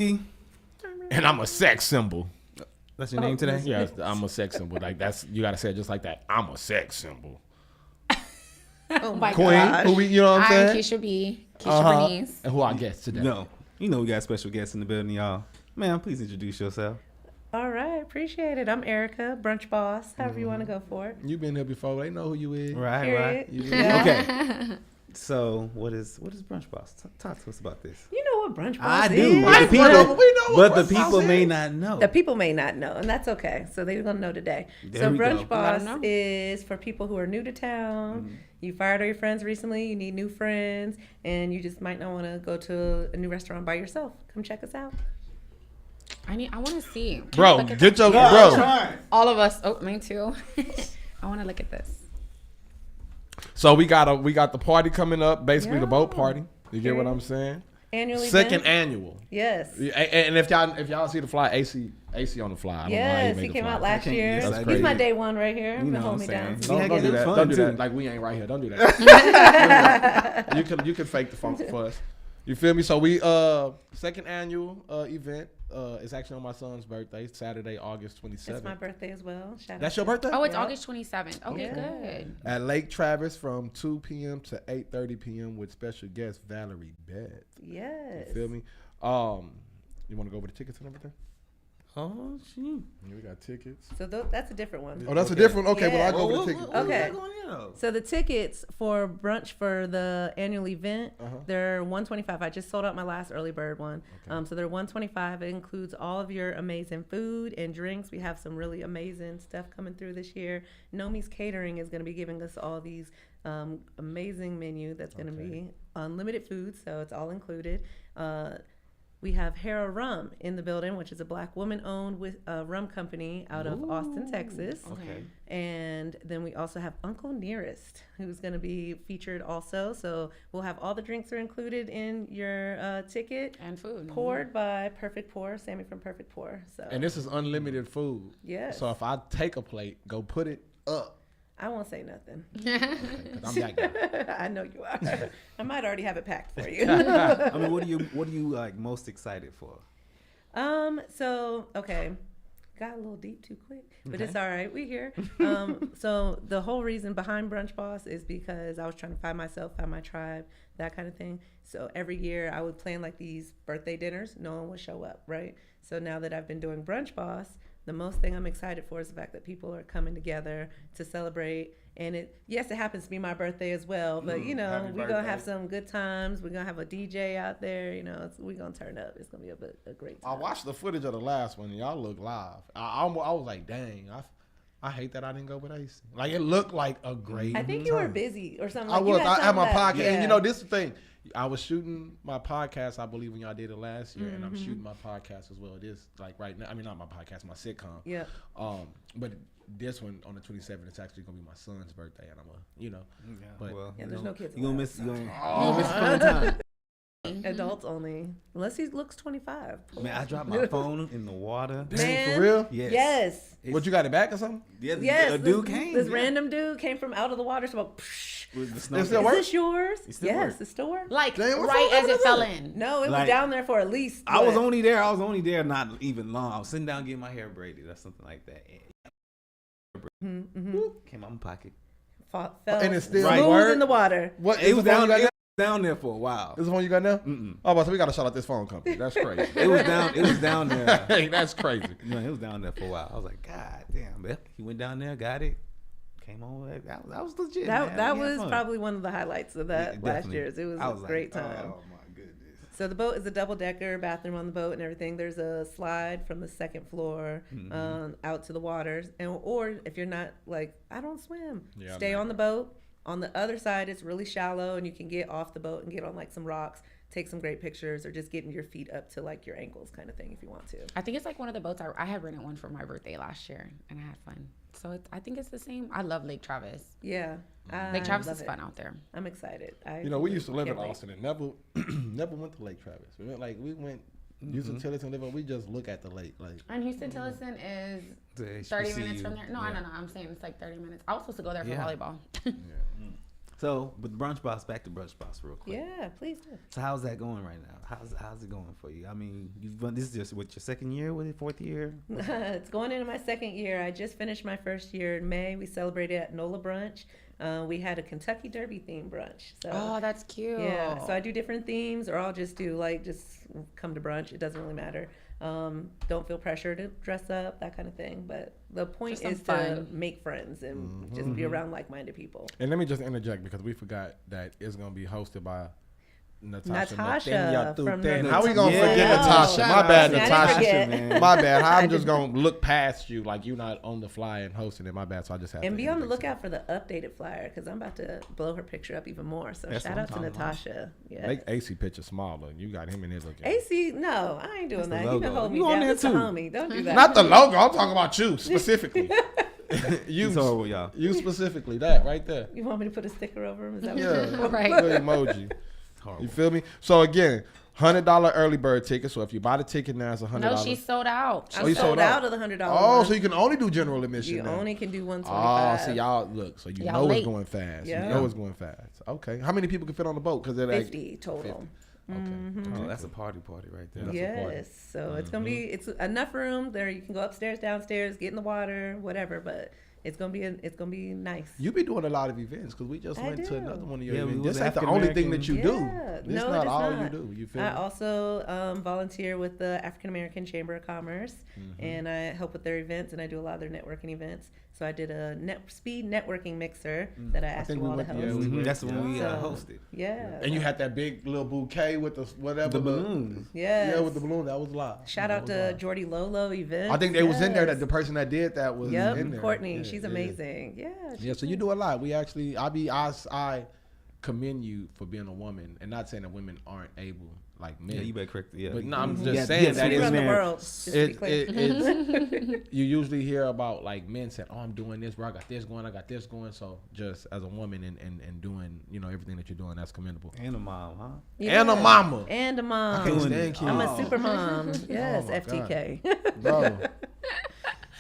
And I'm a sex symbol. That's your name today? Yeah, I'm a sex symbol. Like that's you gotta say it just like that. I'm a sex symbol. Oh my Queen, gosh. who we, you know what I'm I'm saying? Keisha B. Keisha Bernice. And who our guest today? No. You know we got special guests in the building, y'all. Man, please introduce yourself. All right, appreciate it. I'm Erica, brunch boss, however you want to go for it. You been here before. They know who you is. Right, Period. You Yeah. Okay. So what is Brunch Boss? Talk to us about this. You know what brunch boss I is? do. I But the know, people, we know what but the Brunch Boss people may is. not know. The people may not know, and that's okay. So they're going to know today. There So we brunch go. boss Let 'em know. is for people who are new to town. You fired all your friends recently. You need new friends, and you just might not want to go to a new restaurant by yourself. Come check us out. I want to see. Can I Bro, look at get that? your bro. All of us. Oh, me too. I want to look at this. So we got the party coming up, basically the boat Yeah. party. You get what Okay. I'm saying? Annual Second event. annual. Yes. Yeah, and if y'all see the fly, AC on the fly. I don't know how Yes, made he the came fly. out last year. That's He's crazy. my day one right here. You know Hold what me I'm down. saying? Don't do having that. fun, Don't do that. too. Like we ain't right here. Don't do that. you can fake the funk for us. You feel me? So we second annual event. It's actually on my son's birthday, Saturday, August 27th. It's my birthday as well. Shout That's out your to- birthday? Oh, it's Yep. August 27th. Okay, Yeah. good. At Lake Travis from 2 p.m. to 8:30 p.m. with special guest Valerie Beth. Yes. You feel me? You want to go over the tickets and everything? Oh, shoot. Yeah, we got tickets. So that's a different one. Oh, that's Okay. a different. Okay, well I Yeah. go over the tickets. What we Okay. got going here, though? So the tickets for brunch for the annual event, Uh-huh. they're $125. I just sold out my last early bird one. So they're $125. It includes all of your amazing food and drinks. We have some really amazing stuff coming through this year. Nomi's Catering is going to be giving us all these amazing menu that's going to be unlimited food, so it's all included. We have Hera Rum in the building, which is a black woman-owned rum company out of Austin, Texas. Okay. And then we also have Uncle Nearest, who's going to be featured also. So we'll have all the drinks are included in your ticket. And food. Poured by Perfect Pour, Sammy from Perfect Pour. So And this is unlimited food. yes, So if I take a plate, go put it up. I won't say nothing. Okay, 'cause I'm that guy. I know you are. I might already have it packed for you. I mean, what are you like most excited for? So okay, got a little deep too quick, but it's all right. We here. So the whole reason behind Brunch Boss is because I was trying to find myself, find my tribe, that kind of thing. So every year I would plan like these birthday dinners. No one would show up, right? So now that I've been doing Brunch Boss, the most thing I'm excited for is the fact that people are coming together to celebrate. And it happens to be my birthday as well, but you know, Happy we're gonna have birthday. some good times. We're gonna have a DJ out there, you know, we're gonna turn up. It's gonna be a great I time. watched the footage of the last one. And y'all look live. I was like, dang. I hate that I didn't go with AC. Like it looked like a great. I think you were busy or something. I Like, you was. had I had my something that- podcast, and yeah. you know this is the thing. I was shooting my podcast, I believe, when y'all did it last year, and I'm Mm-hmm. shooting my podcast as well. It is like right now. I mean, not my podcast, my sitcom. Yeah. But this one on the 27th, it's actually gonna be my son's birthday, and I'm you know. But Well, Yeah, you there's know, no kids You gonna allowed. miss. You gonna miss fun time. Adults only, unless he looks 25. Man, I dropped my phone in the water. Dang, Man. for real? Yes. Yes. What you got it back or something? Yeah, Yes. a dude came. This yeah. random dude came from out of the water. So, With the It snow. still is work? this yours? It still Yes, work. it still works. Like Damn, what right phone as it was fell it? in. No, it was Like, down there for at least. I was what? only there not even long. I was sitting down getting my hair braided or something like that. Mm-hmm. Came out my pocket. Fell And it's still Right. smooth work? in the water. What? It was the phone down. you got It was down there for a while. This is the one you got now? Mm-mm. Oh, but so we gotta shout out this phone company. That's crazy. It was down. It was down there. Hey, that's crazy. No, it was down there for a while. I was like, God damn, man. He went down there, got it, came on. That was legit. man. That We had was fun. probably one of the highlights of that Yeah, last definitely. year's. It was I a great like, time. Oh my goodness. So the boat is a double-decker, bathroom on the boat and everything. There's a slide from the second floor out to the waters. Or if you're not like, I don't swim, Yeah, stay I'm on the boat. On the other side, it's really shallow and you can get off the boat and get on like some rocks, take some great pictures, or just getting your feet up to like your ankles kind of thing if you want to. I think it's like one of the boats. I had rented one for my birthday last year, and I had fun. So I think it's the same. I love Lake Travis. Yeah. Lake Travis love is it. fun out there. I'm excited. You know, we used to live in can't wait. Austin and never went to Lake Travis. We went Houston Tillotson, live. We just look at the lake, like. And Houston Tillotson is The 30 HBCU, minutes from there. No, yeah. no. I'm saying it's like 30 minutes. I was supposed to go there for Yeah. volleyball. Yeah. So, with Brunch Boss, back to Brunch Boss real quick. Yeah, please do. So, how's that going right now? How's it going for you? I mean, this is just what, your second year? Was it fourth year? It's going into my second year. I just finished my first year in May. We celebrated at NOLA Brunch. We had a Kentucky Derby themed brunch. So, Oh, that's cute. yeah, so I do different themes, or I'll just do just come to brunch. It doesn't really matter. Don't feel pressure to dress up, that kind of thing. But the point is to make friends and just be around like-minded people. And let me just interject because we forgot that it's going to be hosted by Natasha from How we gonna forget Natasha? My bad, Natasha. Man. My bad. I'm just gonna look past you like you're not on the fly and hosting it. My bad. So I just have and to be on the lookout for the updated flyer because I'm about to blow her picture up even more. So shout out to Natasha. Yeah. Make AC picture smaller. You got him in his looking. AC, no, I ain't doing that. You can hold me you down. on there It's a too. homie. Don't do that. Not the logo. I'm talking about you specifically. you horrible, y'all. You specifically. That right there. You want me to put a sticker over him? Is that Yeah. Right. Good emoji. Horrible. You feel me? So again, $100 early bird ticket. So if you buy the ticket now, it's $100. No, she's sold out. I'm sold out of the $100. Oh, so you can only do general admission. You now. only can do $125. Oh, see y'all look. So you Y'all know late. it's going fast. Yeah. You know it's going fast. Okay. How many people can fit on the boat? Because 50 total. 50. Okay. Oh, that's a party right there. That's a party. Yes, so it's gonna be enough room there. You can go upstairs, downstairs, get in the water, whatever. But it's gonna be nice. You be doing a lot of events because we just I went to do. another one of your Yeah, we events. was This ain't the only thing that you do. Yeah. This No, not it is all not. you do. You feel I me? also volunteer with the African American Chamber of Commerce, Mm-hmm. and I help with their events, and I do a lot of their networking events. So I did a speed networking mixer that I asked think you we all to went- host. yeah, we went. That's the one we So, hosted. Yeah. And you had that big little bouquet with the whatever. The balloons. Yes. Yeah, with the balloon. That was live. Shout out to Jordy Lolo events. I think they was in there. Yes. That the person that did that was Yep, in there. Courtney. Yeah, She's yeah. amazing. Yeah. Yeah, so you do a lot. I commend you for being a woman, and not saying that women aren't able like men. Yeah, you better correct. Yeah, But no, I'm you just got- saying yeah, that We it's run the man. world. Just to be clear. it's you usually hear about like men saying, "Oh, I'm doing this, bro. I got this going." So just as a woman and doing everything that you're doing, that's commendable. And a mom, huh? Yeah. And a mama. And a mom. I can't stand Doing- kids. I'm a Oh. super mom. Yes, Oh my FTK.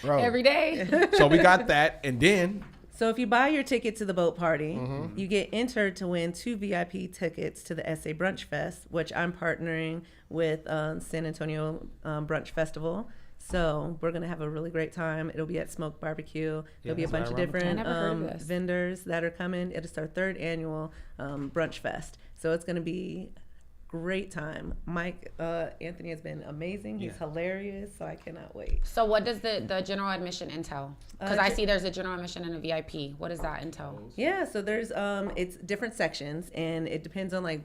bro. Every day. So we got that, and then So if you buy your ticket to the boat party, Mm-hmm. you get entered to win 2 VIP tickets to the SA Brunch Fest, which I'm partnering with San Antonio Brunch Festival. So we're gonna have a really great time. It'll be at Smoke Barbecue. There'll be a that's bunch of right around the different corner. I never heard of this. vendors that are coming. It's our 3rd annual Brunch Fest. So it's gonna be great time. Mike Anthony has been amazing. He's hilarious. So I cannot wait. So what does the general admission entail? Because I ge- see there's a general admission and a VIP. What does that entail? Yeah, so there's it's different sections, and it depends on like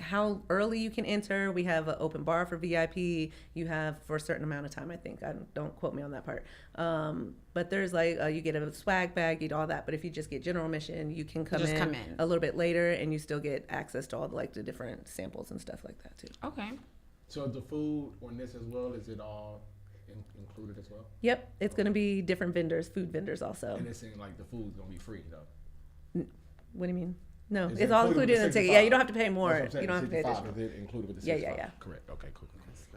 how early you can enter. We have an open bar for VIP. You have for a certain amount of time, I think. Don't quote me on that part. But there's like you get a swag bag, you get all that. But if you just get general admission, you can come in a little bit later, and you still get access to all the different samples and stuff like that too. Okay. so the food on this as well, is it all included as well? Yep, it's gonna be different vendors, food vendors also. And it seems like the food's gonna be free though. What do you mean? No, Is it's it all included included in with the the ticket. Yeah, 65? you don't have to pay more. That's what I'm saying, You don't have to pay 65, additional. is it included with the Yeah, 65? yeah. Correct. Okay, cool.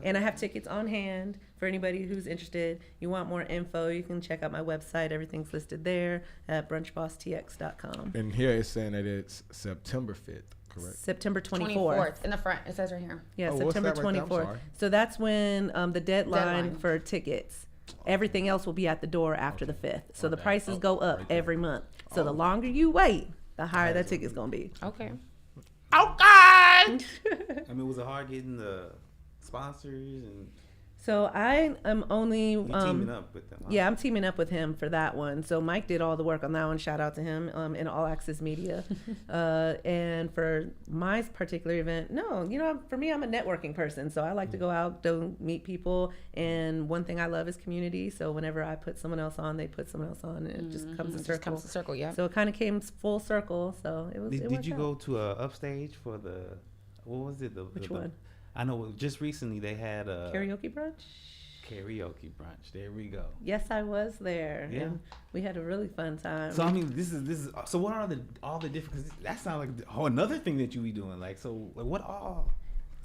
And I have tickets on hand for anybody who's interested. You want more info, you can check out my website. Everything's listed there at brunchbosstx.com. And here it's saying that it's September 5th, correct? September 24th. 24th in the front. It says right here. Yeah, Oh, what's September that right there? I'm 24th. sorry. So that's when the deadline Deadline. for tickets. Everything else will be at the door after the 5th. So the prices go up right there. every month. So the longer you wait, the higher that ticket's going to be. Okay. I mean, was it hard getting the sponsors and So I am only you teaming up with them? Huh? Yeah, I'm teaming up with him for that one. So Mike did all the work on that one. Shout out to him in All Access Media. And for my particular event, no, for me, I'm a networking person. So I like to go out, to meet people. And one thing I love is community. So whenever I put someone else on, they put someone else on. And it just comes It a just circle. comes to circle, yeah. So it kind of came full circle. So it was. Did worked you out. go to upstage for the what was it? Which one? I know just recently they had a Karaoke brunch? karaoke brunch. There we go. Yes, I was there. Yeah. And we had a really fun time. So I mean, this is. So what are all the different? Cause that sounds like another thing that you be doing. Like so, like what all?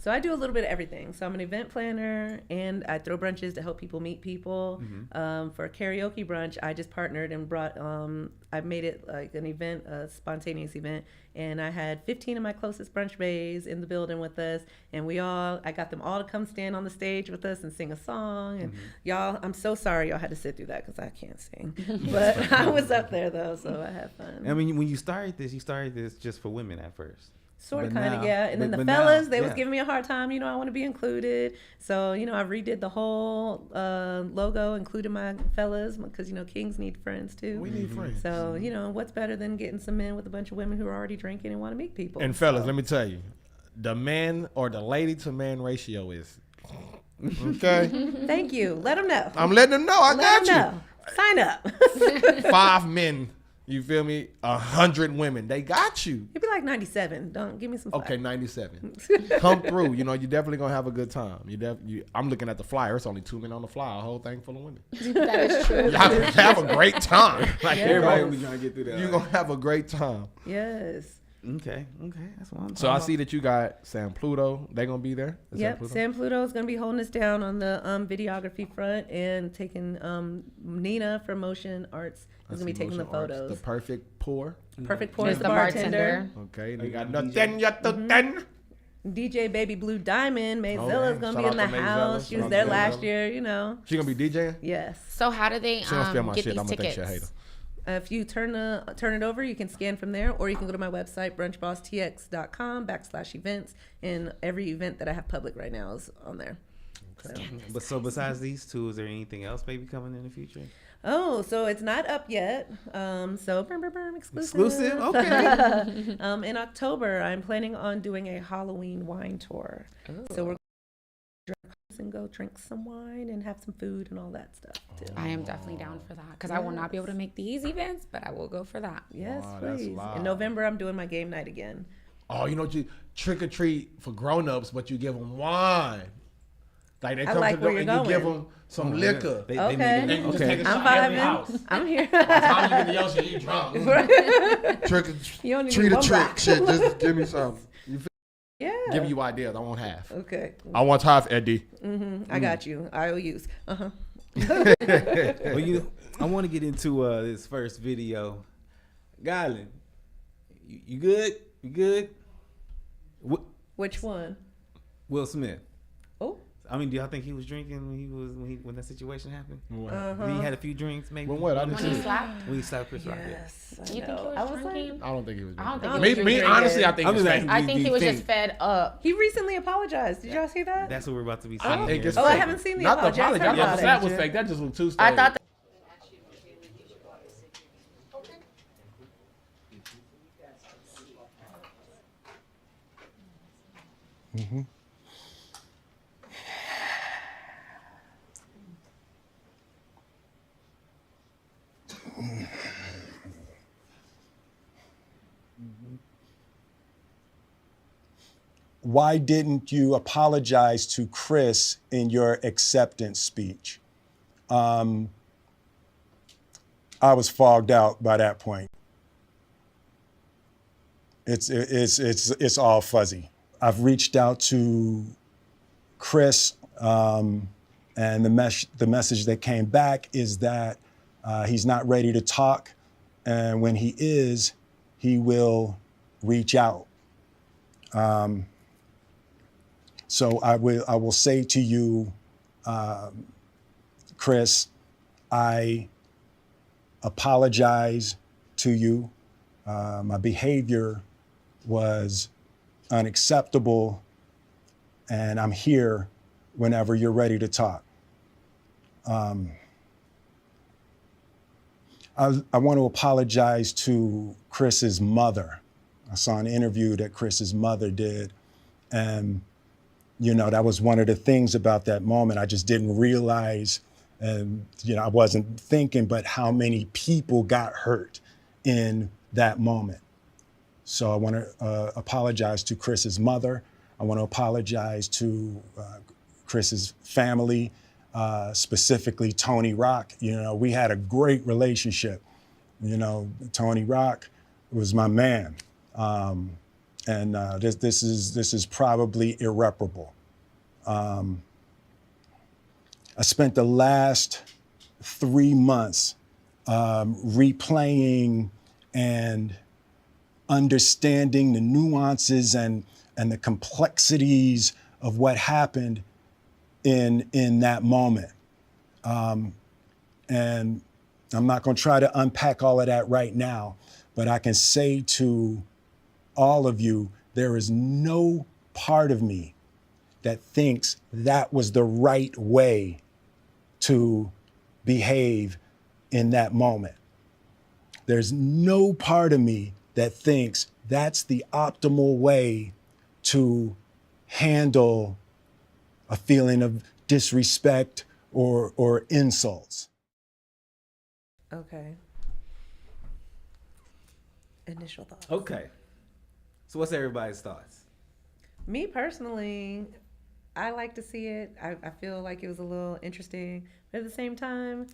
So I do a little bit of everything. So I'm an event planner, and I throw brunches to help people meet people. For a karaoke brunch, I just partnered and brought. I made it like an event, a spontaneous event, and I had 15 of my closest brunch baes in the building with us, and I got them all to come stand on the stage with us and sing a song. And y'all, I'm so sorry y'all had to sit through that because I can't sing, but I was up there though, so I had fun. I mean, when you started this just for women at first. Sort of, But kind of, now- yeah. And then but the now- fellas, they was yeah. giving me a hard time. I want to be included. So, I redid the whole logo, including my fellas, because, kings need friends too. We need friends. So, what's better than getting some men with a bunch of women who are already drinking and want to meet people? And fellas, let me tell you, the man or the lady to man ratio is okay. Thank you. Let them know. I'm letting them know. I Let got them you. know. Sign up. 5 men. You feel me? 100 women. They got you. It'd be like 97. Don't give me some. Okay, slack. 97. Come through. You definitely gonna have a good time. I'm looking at the flyer. It's only 2 men on the flyer. A whole thing full of women. That is true. Y'all gonna have a great time. Like Yes. Everybody will be trying to get through that. you're gonna have a great time. Yes. Okay, that's what I'm So talking I about. see that you got Sam Pluto. They gonna be there. Is Yep, Pluto? Sam Pluto is going to be holding us down on the videography front, and taking Nina from Motion Arts is going to be taking the Motion Arts, photos. The perfect pour. Perfect pour She's is the the bartender. Okay, they you got got nothing yet to ten. DJ Baby Blue Diamond, Mayzilla Okay. is going Shout to be in out the to Mayzilla. house. She Shout was out there to last Mayzilla. year, She gonna be DJing. Yes. So how do they She don't steal my get shit. these I'm gonna think tickets? she a hater. If you turn it over, you can scan from there, or you can go to my website, brunchbosstx.com/events, and every event that I have public right now is on there. But so besides these two, is there anything else maybe coming in the future? Oh, so it's not up yet. So exclusive. Exclusive? Okay. In October, I'm planning on doing a Halloween wine tour. So we're and go drink some wine and have some food and all that stuff too. I am definitely down for that because I will not be able to make these events, but I will go for that. Yes, Wow, that's please. live. In November, I'm doing my game night again. Oh, you know what? You trick or treat for grown-ups, but you give them wine. Like they I come like to the where door you're and you give going. them some Oh, liquor. They Okay. make it- And you just okay. take a I'm shot every vibing. house. I'm here. By the time you get to your shit, you drunk. Trick or You only treat need or one trick. rock. Shit, just give me some. You feel? Yeah. Give you ideas. I want half. Okay. I want half, Eddie. I got you. IOUs. Well, I want to get into this first video. Garland, you good? You good? Which one? Will Smith. Oh. I mean, do y'all think he was drinking when that situation happened? Uh-huh. He had a few drinks, maybe. When what? I didn't When see he it. slapped? When he slapped Chris Rock. Yes. I Do you think know. he I was was like, drinking? I don't think he was. I don't drinking. think he was Me, drinking. honestly, I think I'm it's just fake. like- I think he was think- just fed up. he recently apologized. Did y'all see that? That's what we're about to be I seeing. think here. it's Oh, I fake. haven't seen the Not the apology. I apology. heard I thought about that it. was fake. That just looked too staged. I thought that Why didn't you apologize to Chris in your acceptance speech? I was fogged out by that point. It's all fuzzy. I've reached out to Chris, and the message that came back is that he's not ready to talk, and when he is, he will reach out. So I will say to you, Chris, I apologize to you. My behavior was unacceptable, and I'm here whenever you're ready to talk. I want to apologize to Chris's mother. I saw an interview that Chris's mother did, and that was one of the things about that moment. I just didn't realize, and I wasn't thinking, but how many people got hurt in that moment. So I want to apologize to Chris's mother. I want to apologize to Chris's family, specifically Tony Rock. We had a great relationship. Tony Rock was my man. and this is probably irreparable. I spent the last 3 months replaying and understanding the nuances and the complexities of what happened in that moment. And I'm not going to try to unpack all of that right now, but I can say to all of you, there is no part of me that thinks that was the right way to behave in that moment. There's no part of me that thinks that's the optimal way to handle a feeling of disrespect or insults. Okay. Initial thoughts. Okay. So what's everybody's thoughts? Me personally, I like to see it. I feel like it was a little interesting, but at the same time,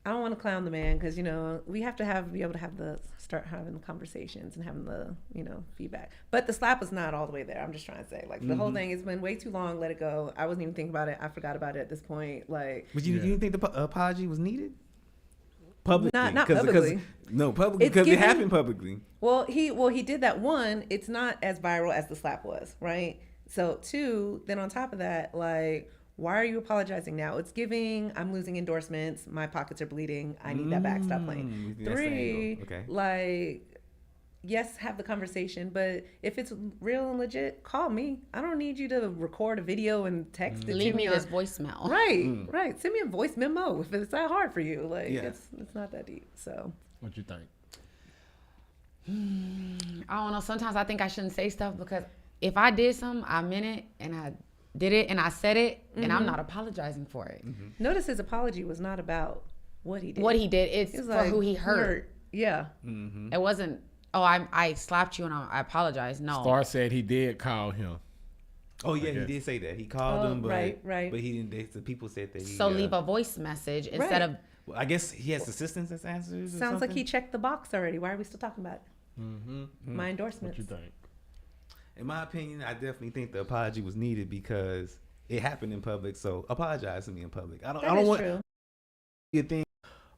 I don't want to clown the man because, you know, we have to be able to start having the conversations and having the, you know, feedback. But the slap was not all the way there. I'm just trying to say, like, the whole thing has been way too long. Let it go. I wasn't even thinking about it. I forgot about it at this point. Like, But you didn't think the apology was needed? Publicly? Not publicly. No, publicly because it happened publicly. Well, he did that. One, it's not as viral as the slap was, right? So 2, then on top of that, like, why are you apologizing now? It's giving, I'm losing endorsements. My pockets are bleeding. I need that back. Stop playing. 3, okay. Like, yes, have the conversation, but if it's real and legit, call me. I don't need you to record a video and text it Leave to me. this voicemail. Right, right. Send me a voice memo if it's that hard for you. Like, Yeah. it's not that deep. So, What you think? I don't know. Sometimes I think I shouldn't say stuff because if I did something, I meant it and I did it and I said it and I'm not apologizing for it. notice his apology was not about what he did. What he did, it's It was for like, who he hurt. Yeah. It wasn't, oh, I slapped you and I apologize. No. Star said he did call him. Oh yeah, he guess. did say that. He called him, but right. But he didn't. The people said that. He, So leave a voice message instead of. Well, I guess he has assistants as answers. Sounds like he checked the box already. Why are we still talking about it? My What endorsements. you think? In my opinion, I definitely think the apology was needed because it happened in public. So apologize to me in public. I That don't is want true. you to think,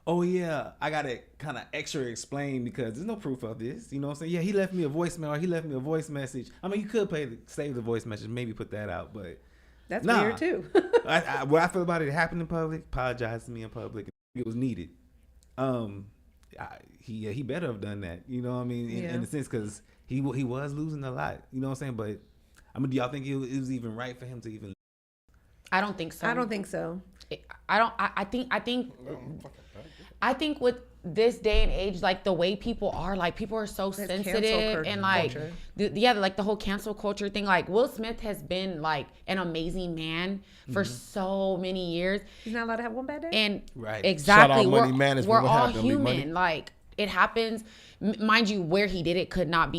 oh yeah, I gotta kind of extra explain because there's no proof of this. You know what I'm saying? Yeah, he left me a voicemail or he left me a voice message. I mean, you could save the voice message, maybe put that out, but That's nah. weird too. What I feel about it happened in public. Apologize to me in public. It was needed. He better have done that. You know what I mean? In a sense, because he was losing a lot. You know what I'm saying? But I mean, do y'all think it was even right for him to even? I don't think so. I don't think so. I think with this day and age, like the way people are, like people are so There's sensitive and like, culture. like the whole cancel culture thing. Like Will Smith has been like an amazing man for so many years, He's not allowed to have one bad day. and Right. exactly, Shout out money management. we're What all happened? Leave money? human. Like it happens. Mind you, where he did it could have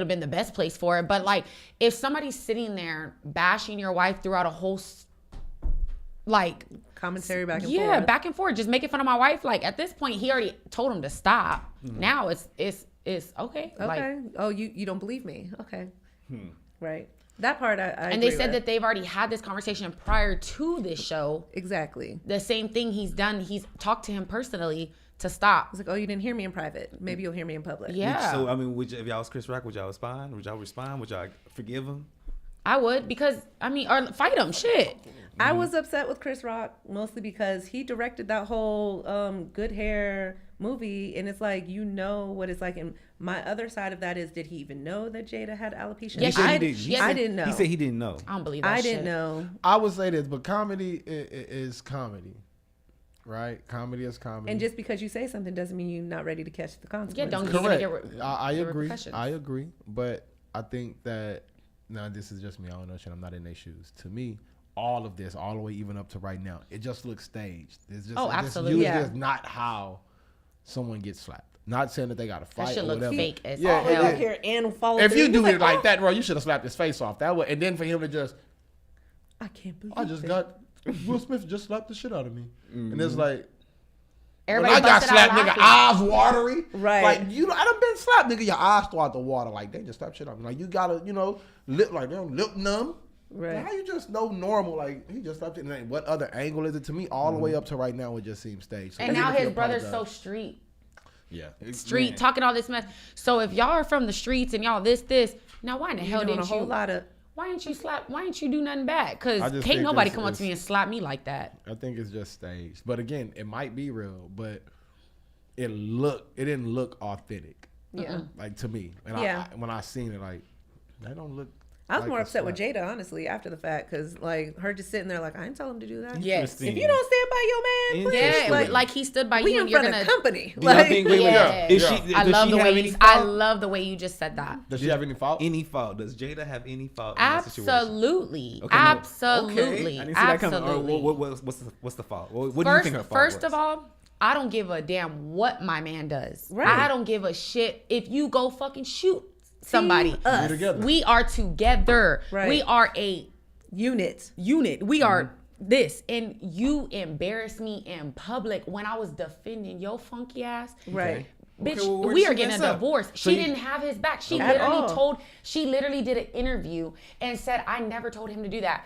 been the best place for it. But like, if somebody's sitting there bashing your wife throughout a whole like Commentary back and forth. back and forth, just making fun of my wife. Like at this point, he already told him to stop. Now it's okay. Okay. Like, Oh, you don't believe me? Okay. Right. That part I and they agree said with. that they've already had this conversation prior to this show. Exactly. The same thing he's done. He's talked to him personally to stop. It's like, oh, you didn't hear me in private. Maybe you'll hear me in public. Yeah. So I mean, if y'all was Chris Rock, would y'all respond? Would y'all respond? Would y'all forgive him? I would, because I mean, or fight him. Shit. I was upset with Chris Rock mostly because he directed that whole Good Hair movie, and it's like, you know what it's like. And my other side of that is, did he even know that Jada had alopecia? Yes, I he didn't know. He said he didn't know. I don't believe that I shit. didn't know. I would say this, but comedy is comedy, right? Comedy is comedy. And just because you say something doesn't mean you're not ready to catch the consequences. Yeah, don't you're gonna correct. get I the agree. repercussions. I agree. But I think that now this is just me. I don't know shit. I'm not in their shoes. To me, all of this, all the way even up to right now, it just looks staged. It's just, Oh, it just absolutely. usually Yeah. is not how someone gets slapped. Not saying that they got to fight shit or looks whatever. fake as Yeah, hell. Back here and follow if through. you do He's it like oh, that, bro, you should have slapped his face off that way. And then for him to just, I can't believe I just it. got Will Smith just slapped the shit out of me, and it's like, Everybody when I got busted out slapped, nigga, laughing. eyes watery. Right. Like, I done been slapped, nigga, your eyes start to water. Like, they just slap shit up. Like, you gotta, lip, like, lip numb. Right. Like, how you just know normal? Like, he just slapped it. And then what other angle is it to me? All the way up to right now, it just seems staged. So And even now if he his brother's so apologized- street. Yeah. Street, talking all this mess. So if y'all are from the streets and y'all this, now why in the hell doing didn't a whole you? lot of. Why didn't you slap? Why didn't you do nothing back? Because I just can't think nobody it's- come up to me and slap me like that. I think it's just staged. But again, it might be real, but it didn't look authentic. Yeah. Like, to me. And Yeah. when I seen it, like, that don't look. I was like more a upset with slap. Jada, honestly, after the fact, because like her just sitting there, like I didn't tell him to do that. Yes. If you don't stand by your man, please, Yeah, Interesting. like he stood by we you in and you're front gonna. of company. Do y'all Like, think, wait, Yeah. is Yeah. she, I does love she the have way any you. I fault? love the way you just said that. Does she have any fault? Any fault? Does Jada have any fault in that situation? Absolutely, Okay, no. absolutely, Okay. I didn't see that coming. absolutely. What's the fault? What do you think her fault First was? of all, I don't give a damn what my man does. Right. I don't give a shit if you go fucking shoot somebody. Team us. together. We are together. Right. We are a unit. unit. We are this. And you embarrassed me in public when I was defending your funky ass. Right. Bitch, Okay, well, where we did are she getting mess a up? divorce. So She you- didn't have his back. She At all. literally did an interview and said, I never told him to do that.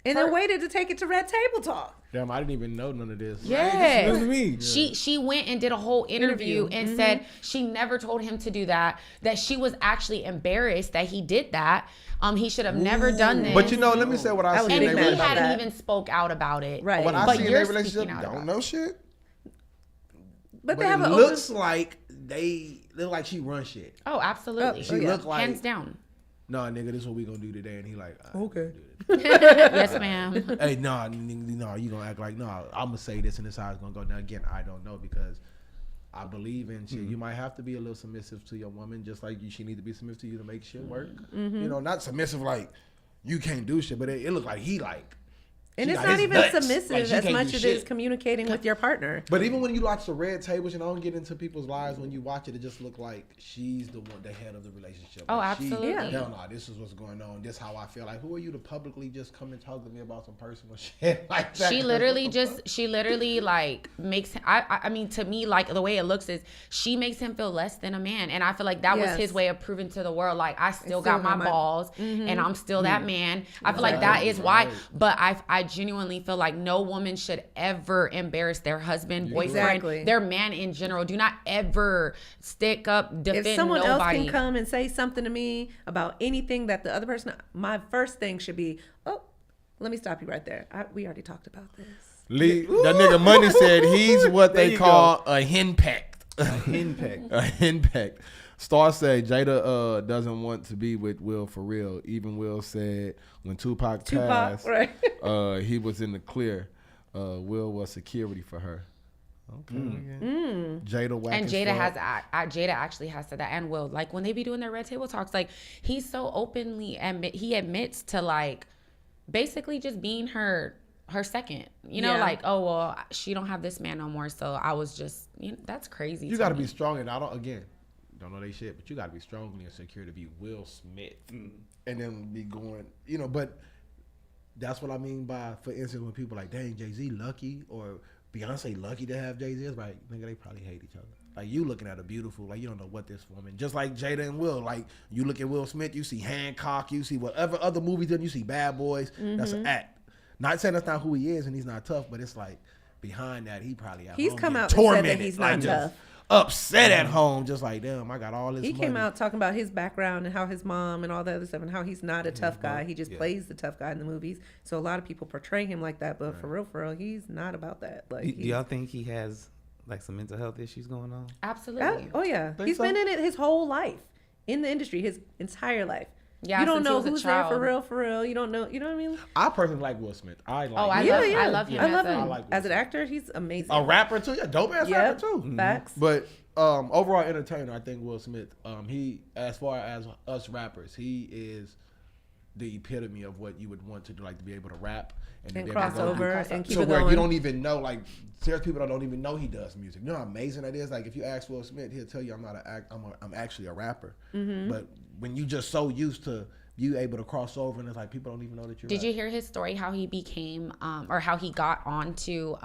And then waited to take it to Red Table Talk. Damn, I didn't even know none of this. Yeah. Listen to me. She went and did a whole interview and said she never told him to do that, that she was actually embarrassed that he did that. He should have never done this. But let me say what I That was see and in big their he mad about relationship. hadn't that. even spoke out about it. Right. What I But see in you're their relationship, speaking out don't about know shit. But they But have it an looks open. like they look like she run shit. Oh, absolutely. She look like Hands down. No, nigga, this is what we gonna do today, and he like, Okay. Yes, ma'am. hey, no, you gonna act like no. I'm gonna say this, and this is how it's gonna go. Now again, I don't know because I believe in shit. You might have to be a little submissive to your woman, just like she need to be submissive to you to make shit work. You know, not submissive like you can't do shit, but it look like he like. And she it's got not his even nuts. submissive Like, she as can't much do as it is shit. communicating with your partner. But even when you watch the red tables, and I don't get into people's lives, when you watch it, it just look like she's the one, the head of the relationship. Oh, Like, absolutely. Yeah. Hell no, this is what's going on. This how I feel. Like, who are you to publicly just come and talk to me about some personal shit like that? She literally like makes I mean, to me, like the way it looks is she makes him feel less than a man, and I feel like that was Yes. his way of proving to the world, like I still still got my got my- balls and I'm still that man. I feel like that is why. But I genuinely feel like no woman should ever embarrass their husband, boyfriend, Exactly. their man in general. Do not ever stick up, defend If someone else nobody. can come and say something to me about anything that the other person, my first thing should be, oh, let me stop you right there. We already talked about this. That nigga Money said he's what There they you call a henpecked. Impact. A henpecked. Star said Jada doesn't want to be with Will for real. Even Will said when Tupac passed, right? he was in the clear. Will was security for her. Okay. Jada whack And as Jada fuck. Jada actually has said that, and Will, like when they be doing their red table talks, like he's so openly he admits to like basically just being her second, Yeah. like, oh well, she don't have this man no more, so I was just, that's crazy. You got to be strong, and I don't know they shit, but you got to be strongly and secure to be Will Smith, and then be going, but that's what I mean by, for instance, when people like, dang, Jay-Z lucky or Beyonce lucky to have Jay-Z, it's like, nigga, they probably hate each other. Like, you looking at a beautiful, like, you don't know what this woman, just like Jada and Will, like, you look at Will Smith, you see Hancock, you see whatever other movies done, you see Bad Boys, that's an act. Not saying that's not who he is and he's not tough, but it's like, behind that, he probably at He's home come getting out and said that tormented, he's like, not just tough. upset at home, just like, damn, I got all this He money. came out talking about his background and how his mom and all the other stuff and how he's not a tough guy. He just plays the tough guy in the movies. So a lot of people portray him like that, but for real, he's not about that. Like, Do y'all think he has like some mental health issues going on? Absolutely. oh yeah, Think he's so? been in it his whole life, in the industry, his entire life. Yeah, you don't since he know was a who's there child. for real. You don't know. You know what I mean? I personally like Will Smith. I like Oh, I him. love him. I love as him I like Will as an Smith. actor. He's amazing. A rapper too, yeah, dope ass rapper too. Facts. But overall entertainer, I think Will Smith. He, as far as us rappers, he is the epitome of what you would want to do, like to be able to rap and, to And be able to cross go over do- and keep so it where going. you don't even know, like there's people that don't even know he does music. You know how amazing that is. Like if you ask Will Smith, he'll tell you I'm not an act. I'm actually a rapper. But when you just so used to you able to cross over, and it's like people don't even know that you're. Did you hear his story? How he became, or how he got onto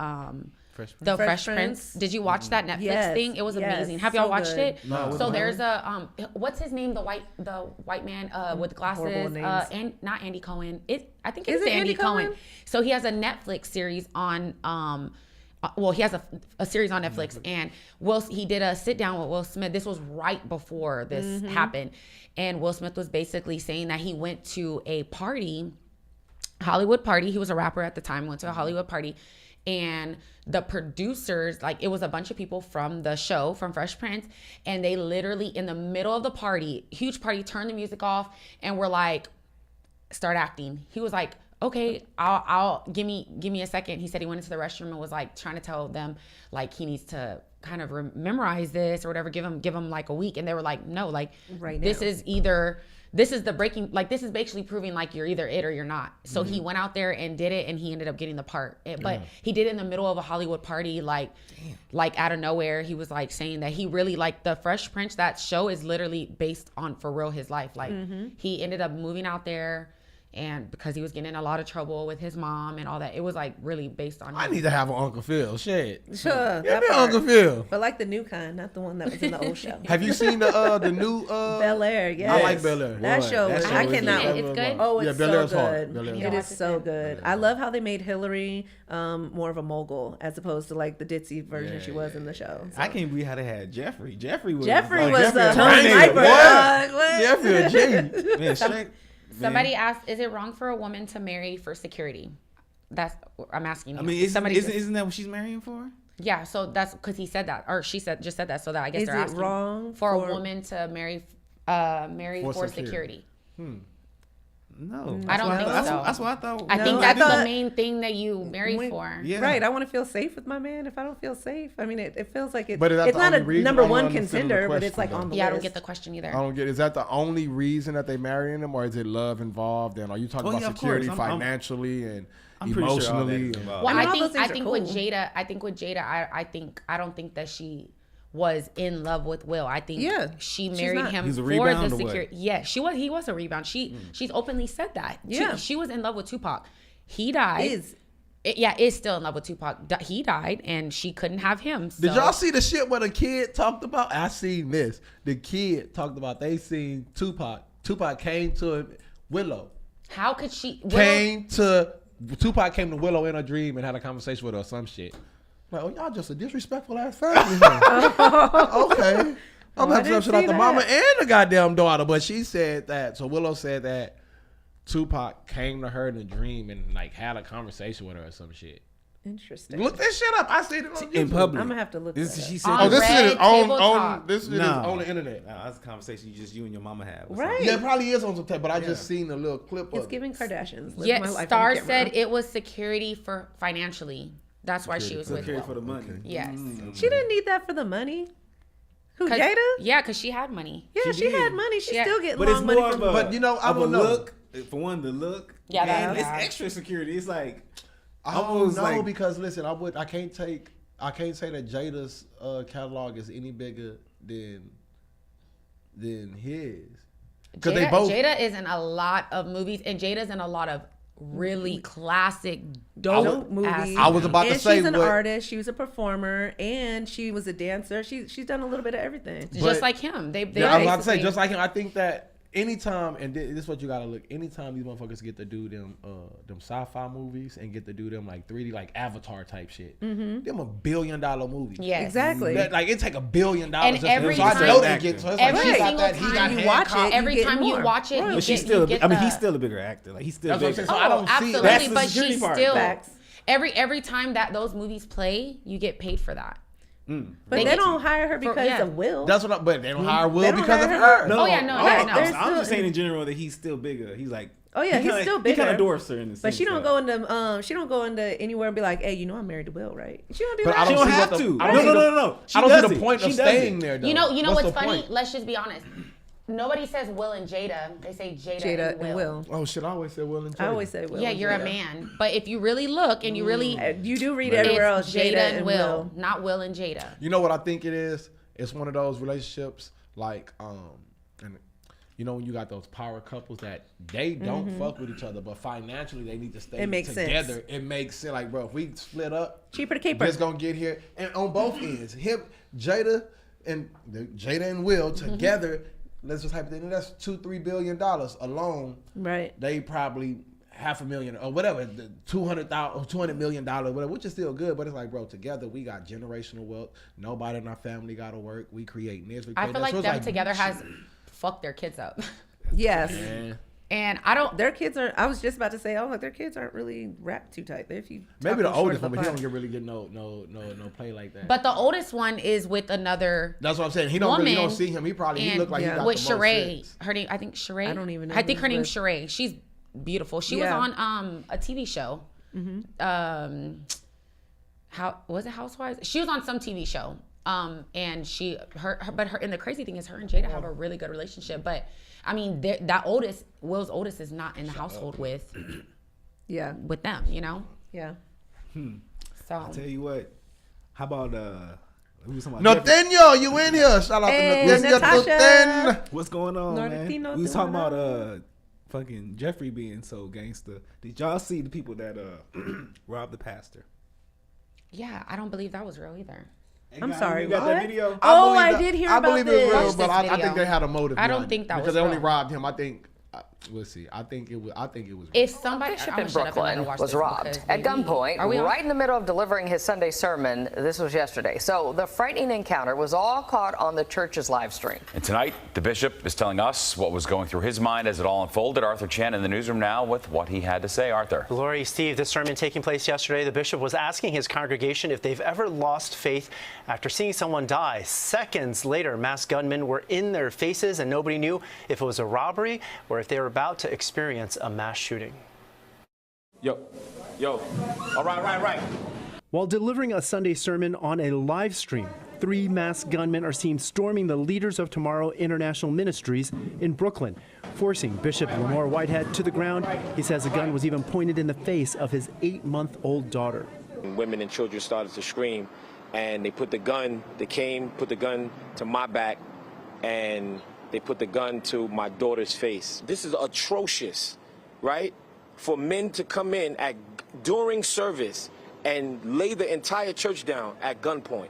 The Fresh Fresh Prince. Prince. Did you watch that Netflix Yes, thing? It was yes, amazing. Have y'all so watched good. it? No, So what there's a what's his name? The white man with glasses. Horrible names. And not Andy Cohen. I think Is it's it Andy Andy Cohen. Cohen? So he has a Netflix series on well, he has a series on Netflix, and he did a sit down with Will Smith. This was right before this happened, and Will Smith was basically saying that he went to a party, Hollywood party. He was a rapper at the time. Went to a Hollywood party, and the producers, like, it was a bunch of people from the show, from Fresh Prince, and they literally in the middle of the party, huge party, turned the music off, and were like, start acting. He was like, okay, I'll give me a second. He said he went into the restroom and was like trying to tell them like he needs to kind of memorize this or whatever. Give him like a week, and they were like, no, like Right this now. this is the breaking, like this is basically proving like you're either it or you're not. So he went out there and did it, and he ended up getting the part. But he did it in the middle of a Hollywood party, like out of nowhere. He was like saying that he really, like, the Fresh Prince, that show is literally based on, for real, his life. Like he ended up moving out there, and because he was getting in a lot of trouble with his mom and all that, it was like really based on him. I need to have an Uncle Phil. Shit. Sure. Give me Uncle Phil. But like the new kind, not the one that was in the old show. Have you seen the new Bel Air, yes. I like Bel Air. That show was, That I show is cannot. good. It's good? Oh, it's Bel so Air's hard. good. Bel Air's It hard. is so good. I love how they made Hillary more of a mogul as opposed to like the ditzy version she was in the show. So. I can't believe how they had Jeffrey. Jeffrey was Jeffrey like, was the Terminator. sniper. What? What? Jeffrey a G. Man, straight. Somebody asked, is it wrong for a woman to marry for security? That's, I'm asking you. I mean, Somebody isn't that what she's marrying for? yeah, so that's because he said that, or she just said that, so that I guess Is they're it asking wrong for a for- woman to marry For for security. security. No, I don't think so. That's what I thought. I No, think I that's thought- the main thing that you marry When- for. Yeah. Right, I want to feel safe with my man. If I don't feel safe, I mean, it feels like But is that it's the not a only reason? number I don't one understand the contender, but it's question, like on the Yeah, I list. don't get the question either. I don't get. Is that the only reason that they marrying him, or is it love involved? And are you talking Oh, about yeah, of security course. I'm- financially and I'm pretty sure all that emotionally? is and- involved. Well, I mean, all I those things are think with cool. Jada, I don't think that she was in love with Will. I think she she's married not. him He's a for rebound the or what? security. Yeah, he was a rebound. She's openly said that. Yeah. She was in love with Tupac. He died. Is Is still in love with Tupac. He died, and she couldn't have him. So. Did y'all see the shit where the kid talked about? I seen this. The kid talked about they seen Tupac. Tupac came to Willow. How could she? Tupac came to Willow in a dream and had a conversation with her or some shit. Like, oh, y'all just a disrespectful ass family here. Okay. I'm having some shit out the mama and the goddamn daughter, but she said that. So Willow said that Tupac came to her in a dream and like had a conversation with her or some shit. interesting. Look that shit up. I seen it on In YouTube. public. I'm gonna have to look This that up. she said. On Oh, this Red shit is Table on Talk. this shit is No. on the internet. No, that's a conversation you and your mama have. or Right. something. Yeah, it probably is on some tape, but I just seen a little clip It's of giving Kardashians. Live Yeah, my life Star on camera. said it was security for financially. That's why she was with Security Will. for the money. Yes. She didn't need that for the money. Who, 'Cause- Jada? Yeah, because she had money. Yeah, She she had did. money. She Yeah. still getting But it's long money more from of a, But, you know, I of a don't know. look. For one, the look. Yeah, and that's it's bad. extra security. It's like I don't almost know like because listen, I can't say that Jada's catalog is any bigger than his. Because they both. Jada is in a lot of movies, and Jada's in a lot of really classic, dope movies. I was about to and say she's an what- artist. She was a performer, and she was a dancer. She's done a little bit of everything. But- just like him. They Yeah, I was about to say, basically- just like him, I think that anytime, and this is what you gotta look, anytime these motherfuckers get to do them sci-fi movies and get to do them like 3D, like Avatar type shit, them $1 billion movies. Yes. Exactly. Like it take $1 billion. And every so I time- know they get. So it's like every she got single that. He got time you watch Hancock. it, Every get time more. you watch it, Right. you But she's get, still. you get I mean, the- he's still a bigger actor. Like he's still That's what I'm bigger. saying. So I don't see absolutely, That's the but security she's part. still Facts. every time that those movies play, you get paid for that. But they don't hire her because yeah. of Will. That's what. But they don't hire Will They don't because of hire her. her. Oh, yeah, no, yeah, I'm there's just still- saying in general that he's still bigger. He's like. Oh, yeah, he's still He bigger. kind of dwarfs her in the sense. But she don't that- go into she don't go into anywhere and be like, hey, you know I'm married to Will, right? She don't do But that. I She don't don't see have what the- to. I don't see the- No. I don't does see the it. point of She does staying it. there. Though. You know What's what's the funny? point? Let's just be honest. Nobody says Will and Jada. They say Jada, Jada and and Will. Will. Oh shit! I always say Will and Jada. I always say Will. Yeah, and you're a Jada. man. But if you really look and you really, You do read everywhere else, it's Jada and Will. not Will and Jada. You know what I think it is? It's one of those relationships like and You know, when you got those power couples that they don't fuck with each other, but financially they need to stay It makes together. sense. It makes sense. Like, bro, if we split up, Cheaper to keep her. just gonna get here. And on both ends, Jada and Will together, let's just hypothetically, that's $2-3 billion alone. Right. They probably $500,000 or whatever, $200 million, whatever, which is still good. But it's like, bro, together we got generational wealth. Nobody in our family got to work. We create this. I feel like them together has fucked their kids up. Yes. Man. And I don't. Their kids are. I was just about to say, oh, like their kids aren't really wrapped too tight. If you Maybe the top them short oldest of one, a but he pie. don't really get no play like that. But the oldest one is with another. That's what I'm saying. He don't really woman, don't see him. He and look like he got with the most Sheree. sense. Her name, I think Sheree. I don't even know I think who her this name's Sheree. She's beautiful. She was Yeah. on a TV show. How was it? Housewives. She was on some TV show. And and the crazy thing is, her and Jada have a really good relationship. But I mean, Will's oldest is not in the household with Yeah. them. You know. Yeah. So I'll tell you what. How about who was talking about Jeffrey? Nathaniel, you in here? Shout out Hey, to Nathaniel. Natasha. What's going on, man? Nordicino We was talking doing about fucking Jeffrey being so gangster. Did y'all see the people that robbed the pastor? yeah, I don't believe that was real either. I'm sorry. You got what? that video? Oh, believe I that- did hear I about believe this. it's real, Watch but this I think video. they had a motive. I don't behind think it, that because was they only real. robbed him. I think. We'll see. I think it was. Real. If somebody Bishop in Brooklyn was robbed at gunpoint right in the middle of delivering his Sunday sermon. This was yesterday. So the frightening encounter was all caught on the church's live stream. And tonight, the bishop is telling us what was going through his mind as it all unfolded. Arthur Chen in the newsroom now with what he had to say. Arthur. Lori, Steve, this sermon taking place yesterday, the bishop was asking his congregation if they've ever lost faith after seeing someone die. Seconds later, masked gunmen were in their faces and nobody knew if it was a robbery or if they were about to experience a mass shooting. Yo. All right. While delivering a Sunday sermon on a live stream, 3 masked gunmen are seen storming the Leaders of Tomorrow International Ministries in Brooklyn, forcing Bishop Lamar Whitehead to the ground. He says a gun was even pointed in the face of his 8-month-old daughter. Women and children started to scream, and they put the gun to my back, and they put the gun to my daughter's face. This is atrocious, right? For men to come in during service and lay the entire church down at gunpoint.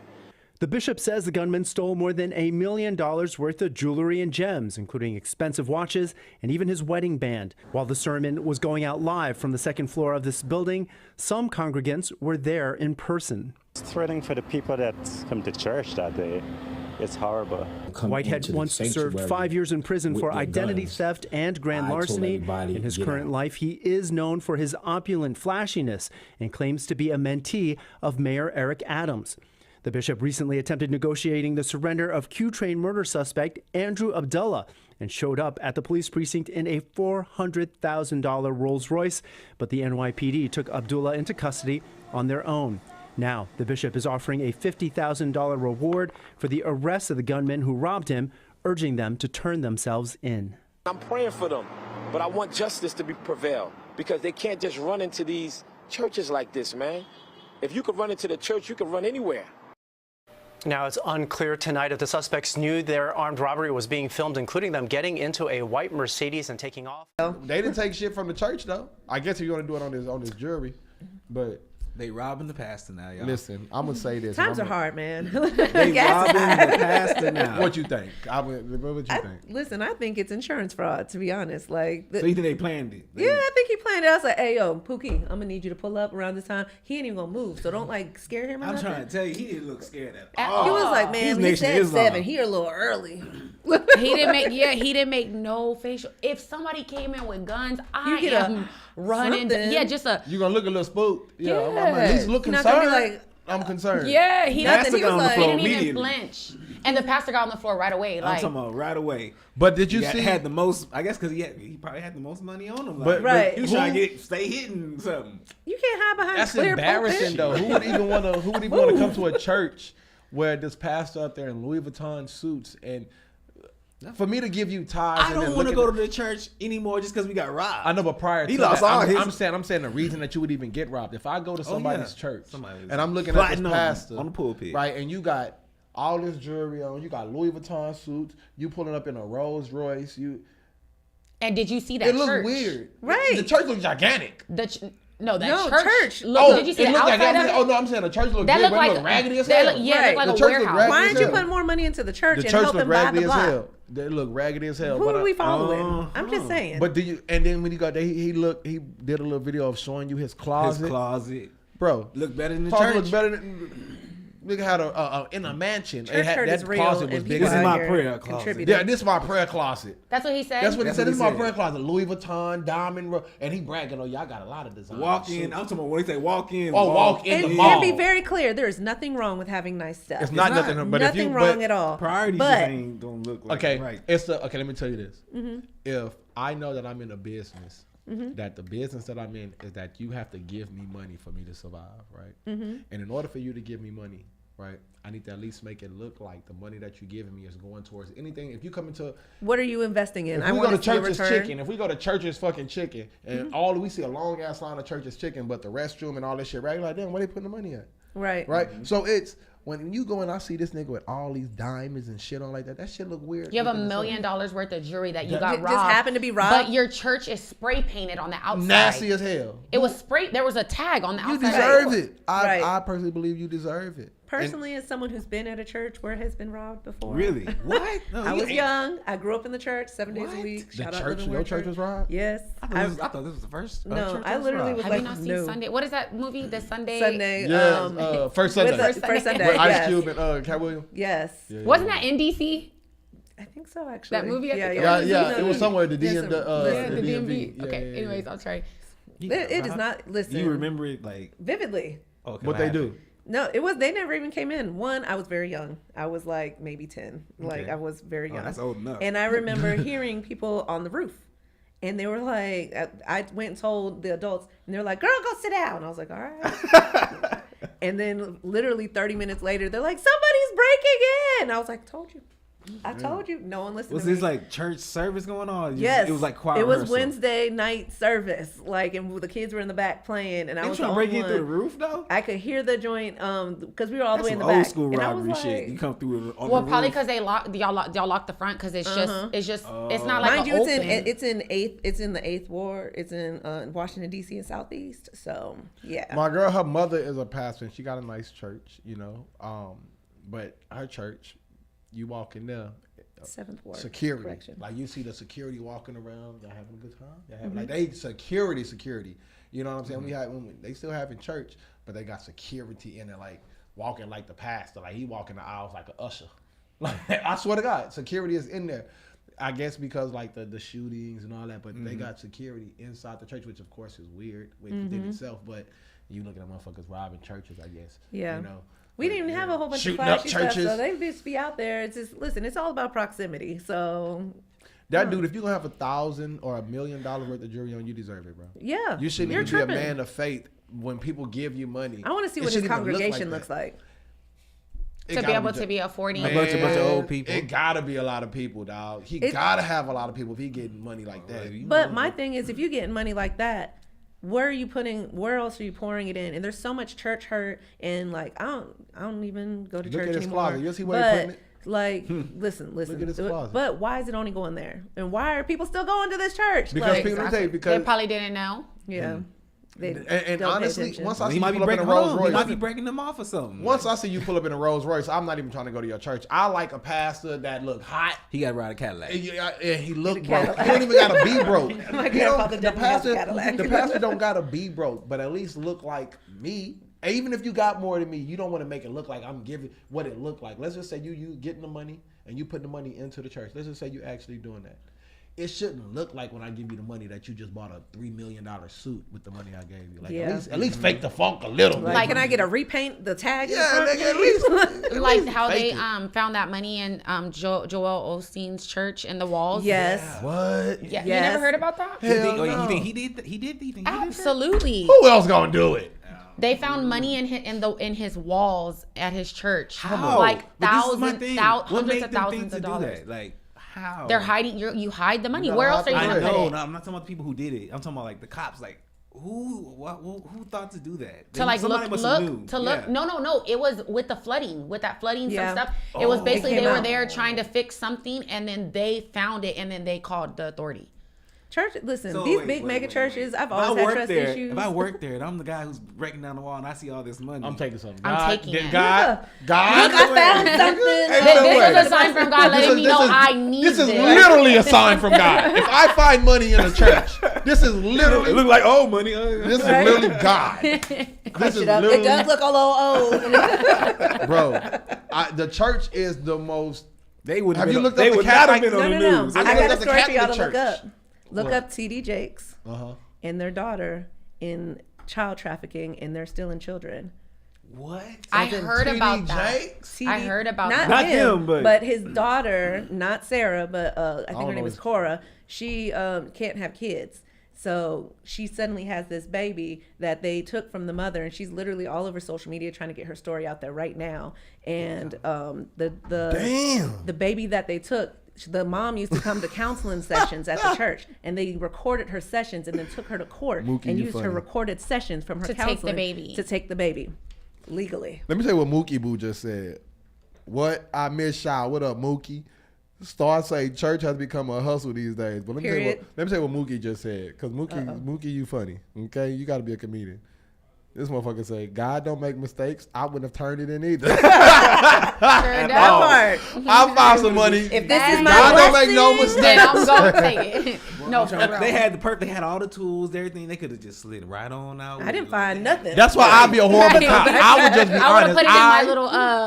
The bishop says the gunman stole more than $1 million worth of jewelry and gems, including expensive watches and even his wedding band. While the sermon was going out live from the second floor of this building, some congregants were there in person. It's threatening for the people that come to church that day. It's horrible. Whitehead once served 5 years in prison for identity theft and grand larceny. In his current life, he is known for his opulent flashiness and claims to be a mentee of Mayor Eric Adams. The bishop recently attempted negotiating the surrender of Q-Train murder suspect Andrew Abdullah and showed up at the police precinct in a $400,000 Rolls Royce, but the NYPD took Abdullah into custody on their own. Now, the bishop is offering a $50,000 reward for the arrest of the gunmen who robbed him, urging them to turn themselves in. I'm praying for them, but I want justice to prevail, because they can't just run into these churches like this, man. If you could run into the church, you could run anywhere. Now, it's unclear tonight if the suspects knew their armed robbery was being filmed, including them getting into a white Mercedes and taking off. They didn't take shit from the church though. I guess if you want to do it on this jury, but. They robbing the pastor now, y'all. Listen, I'm gonna say this. Times are hard, man. They robbing the pastor now. What you think? What you think? Listen, I think it's insurance fraud, to be honest. Like, So you think they planned it? yeah, I think he planned it. I was like, hey, yo, Pookie, I'm gonna need you to pull up around this time. He ain't even gonna move, so don't like scare him or I'm nothing. trying to tell you, he didn't look scared at He all. was like, man, He's we Nation said Islam. 7. He a little early. He didn't make no facial. If somebody came in with guns, I get am running. something. Yeah, just a. You gonna look a little spooked? Yeah, I'm Yeah. at least look You're not gonna concerned. be like, I'm concerned. Yeah, he Nothing. didn't. He was on the like, floor He didn't even immediately. flinch, and the pastor got on the floor right away. I'm Like, talking about right away. But did you He see? had the most? I guess because he probably had the most money on him. Like, But- Right. He was trying to stay hidden something. you can't hide behind That's clear embarrassing pulpit. though. Who would even want to come to a church where this pastor up there in Louis Vuitton suits and for me to give you ties? I don't want to go to the church anymore just because we got robbed. I know, but prior to He lost that, all I'm, his- I'm saying the reason that you would even get robbed. If I go to somebody's church Somebody was and I'm looking at this plotting on pastor on the pulpit. right, and you got all this jewelry on, you got Louis Vuitton suits, you pulling up in a Rolls Royce, And did you see that It church? looked weird. Right. The church looked gigantic. No, church. Look, did you see the outside of it? Oh no, I'm saying the church looked That big, looked but it like looked raggedy as that hell. look- yeah, it looked like The a church looked warehouse. raggedy Why as aren't you hell. putting more money into the church The and church helping looked buy the raggedy as block? hell. They look raggedy as hell. Who but are we following? I'm just saying. But and then when he got there, he did a little video of showing you his closet. His closet. Bro. Look better than the Closet church. looked better than. Look had in a mansion. Church hurt is that real, closet and was big. people This is out my here prayer closet. contributing. Yeah, this is my prayer closet. That's what he said. That's what he said. This is what my he prayer said. closet. Louis Vuitton, diamond, and he bragging, "Oh, y'all got a lot of design." Walk in. I'm talking about when he say walk in. Oh, walk in And, the mall. and be very clear, there is nothing wrong with having nice stuff. It's not nothing, but if you nothing wrong at all. Priorities But just ain't don't look like Okay, right. okay. Let me tell you this: if I know that I'm in a business, that the business that I'm in is that you have to give me money for me to survive, right? And in order for you to give me money, right, I need to at least make it look like the money that you're giving me is going towards anything. If you come into, what are you investing in? if we go to Church's Chicken, if we go to Church's fucking chicken, and all we see a long ass line of Church's Chicken, but the restroom and all this shit, right? Like, damn, where they putting the money at? Right. Right. So it's when you go and I see this nigga with all these diamonds and shit on like that. That shit look weird. You have $1 million worth of jewelry that you got Just robbed. happened to be robbed? But your church is spray painted on the outside. Nasty as hell. It was spray. There was a tag on the You outside. deserve it. Right. I personally believe you deserve it. Personally, as someone who's been at a church where it has been robbed before. Really? What? No, I you was ain't. young. I grew up in the church 7 days a week. The Shout out church, Living your Word church was robbed? Yes. I thought this was the first. No, church I that was literally robbed. was Have like, you not seen no. Sunday? What is that movie? The Sunday. Sunday. Yeah, First Sunday. First Sunday. With Ice Yes. Cube and Cat Williams. Yes. Wasn't that in DC? I think so, actually. That movie? I think Yeah, it was somewhere at the Listen, DMV. The DMV. Yeah, Okay. yeah, Anyways, yeah. I'm sorry. It is not. Listen. You remember it like vividly. okay, What they do? No, it was. They never even came in. One, I was very young. I was like maybe 10. Like Okay. I was very young. that's old enough. And I remember hearing people on the roof, and they were like, I went and told the adults, and they were like, "Girl, go sit down." I was like, "All right." And then literally 30 minutes later, they're like, "Somebody's breaking in." I was like, "Told you." I told you. No one listened Was to me. this like church service going on? Yes. It was like choir It was rehearsal. Wednesday night service. Like, and the kids were in the back playing, and I They was trying the to break only in through the one. roof though? I could hear the joint, because we were all the That's way in some the back. old school And I was robbery shit. like- You come through on Well, the probably roof. because y'all lock the front because it's just it's not like Mind an you, open. it's in the 8th ward. It's in Washington D.C. and Southeast. So yeah. My girl, her mother is a pastor, and she got a nice church, you know. But her church, you walk in there, 7th ward. security, Correction. like you see the security walking around. Y'all having a good time? Y'all having, like they security. You know what I'm saying? They still have in church, but they got security in there, like walking like the pastor, like he walking the aisles like an usher. Like I swear to God, security is in there. I guess because like the shootings and all that, but they got security inside the church, which of course is weird within itself. But you look at motherfuckers robbing churches, I guess. Yeah. You know. We didn't even have a whole bunch Shooting of up flashy stuff, churches. so they just be out there. It's just listen. It's all about proximity. So That dude, if you're gonna have $1,000 or $1 million worth of jewelry on, you deserve it, bro. yeah, You shouldn't you're even tripping. be a man of faith when people give you money. I want to see It what his shouldn't even look congregation like looks that. like. It to be gotta able to just- be affording. A bunch of old people. It gotta be a lot of people, dog. He gotta have a lot of people if he getting money like that. But my thing is, if you getting money like that, where else are you pouring it in? And there's so much church hurt, and like I don't even go to Look church at his anymore. closet. You see where he putting But it? like, listen. Look at his closet. But why is it only going there? And why are people still going to this church? Because like, people say They because probably didn't know. yeah. They and don't pay honestly, attention. once I see He you might be pull up in a breaking. Rolls He might Royce, be breaking them off or something. once I see you pull up in a Rolls Royce, I'm not even trying to go to your church. I like a pastor that look hot. He got to ride a Cadillac. And he look Get a broke. Cadillac. He don't even gotta be broke. My He don't- grandfather the definitely has a pastor, Cadillac. the pastor don't gotta be broke, but at least look like me. And even if you got more than me, you don't want to make it look like I'm giving what it looked like. Let's just say you getting the money and you put the money into the church. Let's just say you actually doing that. It shouldn't look like when I give you the money that you just bought a $3 million suit with the money I gave you. Like Yeah. at least fake the funk a little bit. Like, can I get a repaint the tag? Yeah, in the front, nigga, at please? least Like how fake they it. found that money in Joel Osteen's church in the walls. Yes. What? Yeah. You Yes. never heard about that? You think, Hell you no. think he did? He did. You think he did that? Absolutely. Who else gonna do it? They found money in his walls at his church. How? Like But this is my thousands, thing. What hundreds made of them thousands think to of do dollars. that? Like how? They're hiding. You hide the money. You Where gotta else are you hide gonna the put money. it? No, I'm not talking about the people who did it. I'm talking about like the cops. Like who thought to do that? To like Somebody must have knew. look. Yeah. No. It was with the flooding, with that flooding Yeah. some stuff. It was basically It came they were out. there trying to fix something, and then they found it, and then they called the authority. Church, listen, So these wait, big wait, mega wait, churches, wait. I've always had trust issues. If I work there and I'm the guy who's breaking down the wall and I see all this money, I'm taking something. I'm taking it. God. Look, I found something. This is a sign from God letting me know I need this. This is literally a sign from God. If I find money in a church, this is literally. It look like old money. This is literally God. This is literally. It does look a little old. Bro, the church is the most. They would have you looked they up the would not have Catholic? been on the No. news. I got a story for y'all to Catholic look up. church. Look What? up T.D. Jakes Uh-huh. and their daughter in child trafficking, and they're stealing children. What? I heard about that. TD, I heard about not that. him, but his daughter, not Sarah, but I think her name know is his- Cora. She can't have kids. So she suddenly has this baby that they took from the mother, and she's literally all over social media trying to get her story out there right now. And the baby that they took, the mom used to come to counseling sessions at the church, and they recorded her sessions and then took her to court Mookie, and you used her funny. recorded sessions from her To take the counseling baby. to take the baby legally. Let me tell you what Mookie Boo just said. What I miss Shaw. What up, Mookie? Star say church has become a hustle these days. But let me tell you what Mookie just said. Because Mookie, you funny. Okay? You got to be a comedian. This motherfucker say, God don't make mistakes. I wouldn't have turned it in either. That part. I found some money. If this is my God don't blessing, make no mistakes. Then I'm going to take it. No, for real. They had they had all the tools, everything. They could have just slid right on out. I didn't find nothing. That's why I'd be a horrible cop. I would just be I would have honest. put it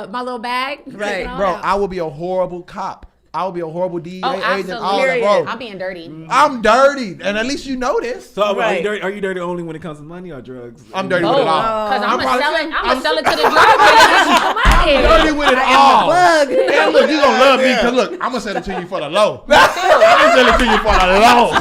in my little bag. Right. Bro, I would be a horrible cop. I would be a horrible DEA Oh, agent. absolutely. Bro, I'm being dirty. I'm dirty, and at least you know this. So Right. are you dirty only when it comes to money or drugs? I'm dirty with it all. Because I'm probably- gonna sell it to the drug dealers. I'm dirty with it all. bug. And look, you gonna love me because look, I'm gonna sell it to you for the low. I'm gonna sell it to you for the low.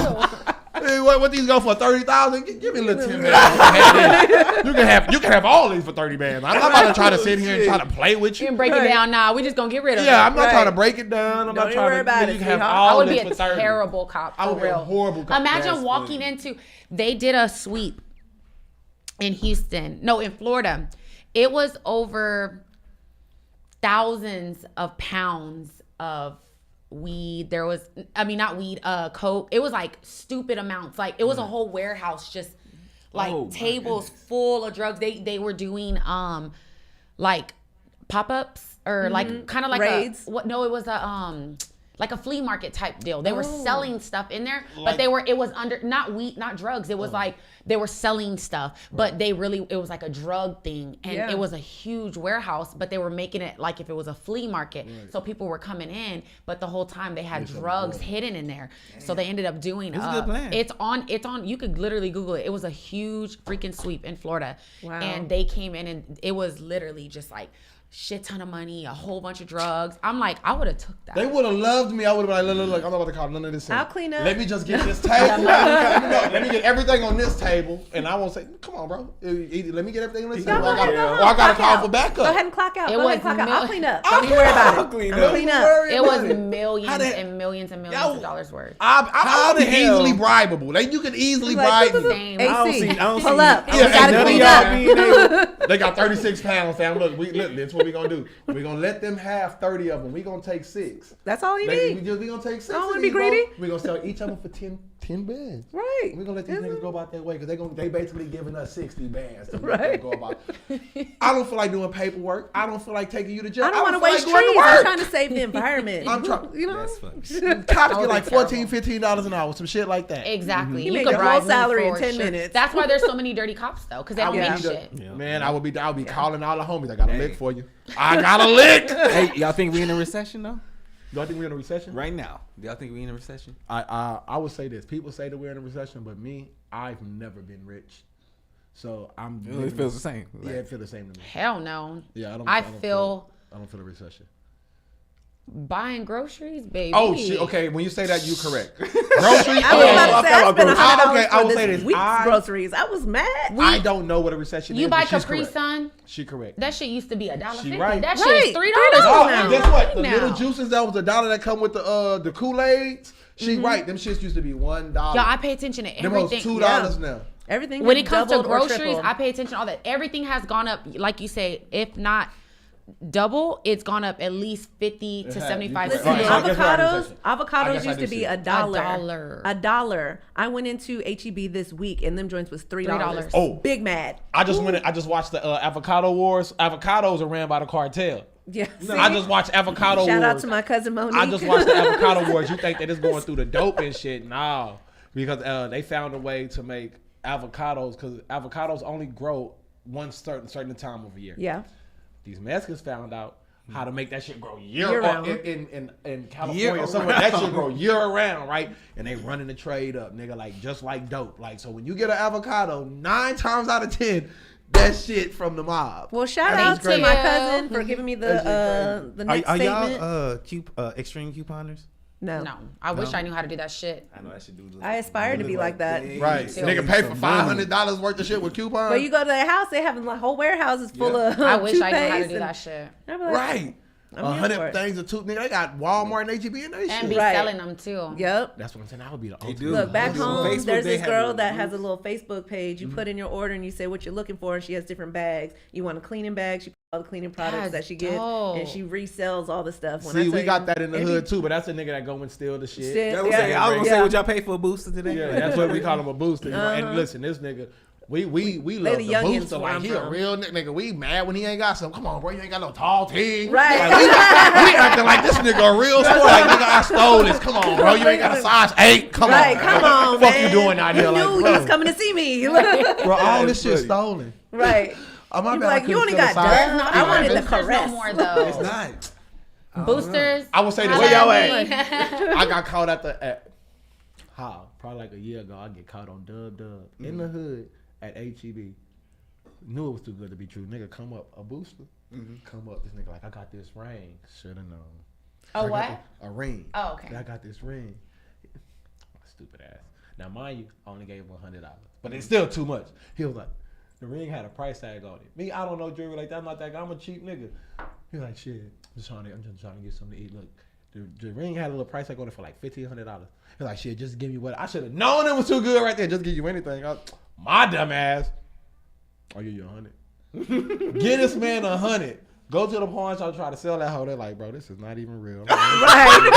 Hey, what these go for? 30,000? Give me a little 10 bands. You can have all these for 30 bands. I'm not about to try to sit here and try to play with You you. can break it down now. We just gonna get rid of it. Yeah, I'm not Right. trying to break it down. I'm Don't not even trying worry to. about You it, can have sweetheart. all I would this be for a 30. terrible cop. I For would be a real. horrible cop. Imagine That's walking into. They did a sweep in Houston. No, in Florida. It was over thousands of pounds of weed. There was, not weed, coke. It was like stupid amounts. Like it was a whole warehouse just like tables full of drugs. They were doing like pop-ups or like kind of like Raids? it was a like a flea market type deal. They were selling stuff in there, but it was under, not weed, not drugs. It was like they were selling stuff, but it was like a drug thing. And it was a huge warehouse, but they were making it like if it was a flea market. Right. So people were coming in, but the whole time they had drugs hidden in there. Damn. So they ended up doing, it's a good plan. It's on, you could literally Google it. It was a huge freaking sweep in Florida. Wow. And they came in and it was literally just like, shit ton of money, a whole bunch of drugs. I'm like, I would have took that. They would have loved me. I would have been like, look, I'm not about to call none of this in. I'll clean up. Let me just get this table. Let me get everything on this table. And I won't say, come on, bro. Either let me get everything on this table. Or I got to call for backup. Go ahead and clock out. It Go ahead was and clock out. I'll clean up. I'll Don't even worry about it. I'll clean I'll up. clean up. It was millions and millions and millions of dollars worth. I'm the hell? easily bribable. Like, you can easily Like, bribe me. Same. AC, I don't pull see- up. I We don't see gotta none of clean y'all up. being able- They got 36 pounds, fam. Look, this is what we're going to do. We're going to let them have 30 of them. We're going to take 6. That's all you We're need. going to take 6. I don't wanna be greedy. We're going to sell each of them for 10 bands. Right. We're going to let these niggas go about their way because they basically giving us 60 bands to Right. go about. I don't feel like doing paperwork. I don't feel like taking you to jail. I don't want to feel waste like going trees. to I'm work. trying to save the environment. I'm trying. You know? That's funny. Cops would get be like $14, $15 an hour, some shit like that. Exactly. You You make could your bribe whole me salary in for 10 sure. minutes. That's why there's so many dirty cops though, because they don't make shit. Man, I would be calling all the homies. I got a lick for you. I got a lick. Hey, y'all think we in a recession though? Do I think we're in a recession? Right now, do y'all think we in a recession? I would say this. People say that we're in a recession, but me, I've never been rich. So I'm. It feels the same. Yeah, it feels the same to me. Hell no. Yeah, I don't feel I don't feel a recession. buying groceries, baby. Oh shit! Okay, when you say that, you correct. Groceries. I was about to say I spent $100 Okay, I will for say this this. week's groceries. I was mad. I don't know what a recession is. You buy but she's Capri correct. Sun? She correct. That shit used to be $1.50. right. That shit Right. is $3 Oh, now. and guess what? The Now. little juices that was $1 that come with the Kool-Aids. She right. Them shits used to be $1. Y'all, I pay attention to Them was everything. $2 now. Everything When has it comes to doubled or groceries, tripled. I pay attention to all that. Everything has gone up, like you say, if not double. It's gone up at least 50 to 75 Listen, cents. avocados used to be $1. $1. I went into HEB this week and them joints was $3. Oh, big mad. I just watched the avocado wars. Avocados are ran by the cartel. Yeah, I just watched avocado wars. Shout out to my cousin Monique. I just watched the avocado wars. You think that it's going through the dope and shit? No, because they found a way to make avocados, because avocados only grow one certain time of the year. Yeah. These Mexicans found out how to make that shit grow year round. In California, somewhere that shit grow year round, right? And they running the trade up, nigga, like just like dope. Like, so when you get an avocado, 9 times out of 10, that shit from the mob. Well, shout out to my cousin for giving me the next statement. Are y'all extreme couponers? No. I wish I knew how to do that shit. I know I should do. I aspire to be like that. Right. Nigga pay for $500 worth of shit with coupons. But you go to their house, they have like whole warehouses full of I wish I knew how to do that shit. Like, right. 100 things of tooth, nigga. They got Walmart and HEB in that shit. And be selling them too. Yep. That's what I'm saying. That would be the ultimate. Look, back home, there's this girl that has a little Facebook page. You put in your order and you say what you're looking for, and she has different bags. You want a cleaning bag, she puts all the cleaning products that she gets, and she resells all the stuff. See, we got that in the hood too, but that's a nigga that go and steal the shit. I was gonna say, would y'all pay for a booster today? Yeah, that's what we call him, a booster. You know? And listen, this nigga, we love the booster. Like, he a real nigga. We mad when he ain't got something. Come on, bro, you ain't got no tall team. Right. Like, we acting like this nigga a real sport. Like, nigga, I stole this. Come on, bro. You ain't got a size 8. Come on. Come on, Fuck man. you doing out here? You Like, knew bro. you was coming to see me. Bro, all this shit stolen. Right. Oh, my You bad, like, you only got dirt. I wanted the caress. No more though. It's not. Boosters. I would say this. Where y'all at? I got caught probably like a year ago. I get caught on Dub in the hood at HEB. Knew it was too good to be true. Nigga come up, a booster. Come up, this nigga like, I got this ring. Shoulda known. Oh, what? A ring. Oh, okay. I got this ring. Stupid ass. Now, mind you, I only gave him $100, but it's still too much. He was like, the ring had a price tag on it. Me, I don't know jewelry like that. I'm not that guy. I'm a cheap nigga. He was like, shit, I'm just trying to get something to eat. Look, the ring had a little price tag on it for like $1,500. He was like, shit, just give me what I should have known it was too good right there. Just give you anything. My dumb ass. I'll give you 100. Get this man 100. Go to the pawn shop, try to sell that hoe. They're like, bro, this is not even real. Right.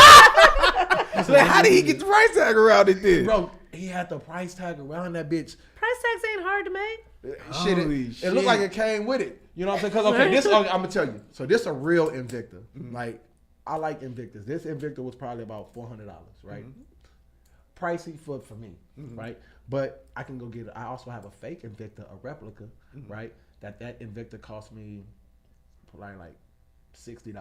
So how did he get the price tag around it then? Bro, he had the price tag around that bitch. Price tags ain't hard to make. It looked like it came with it. You know what I'm saying? Because, okay, this, I'm going to tell you. So this a real Invicta. Like, I like Invictus. This Invicta was probably about $400, right? Pricey for me, right? But I can go get it. I also have a fake Invicta, a replica, right? That Invicta cost me like $60,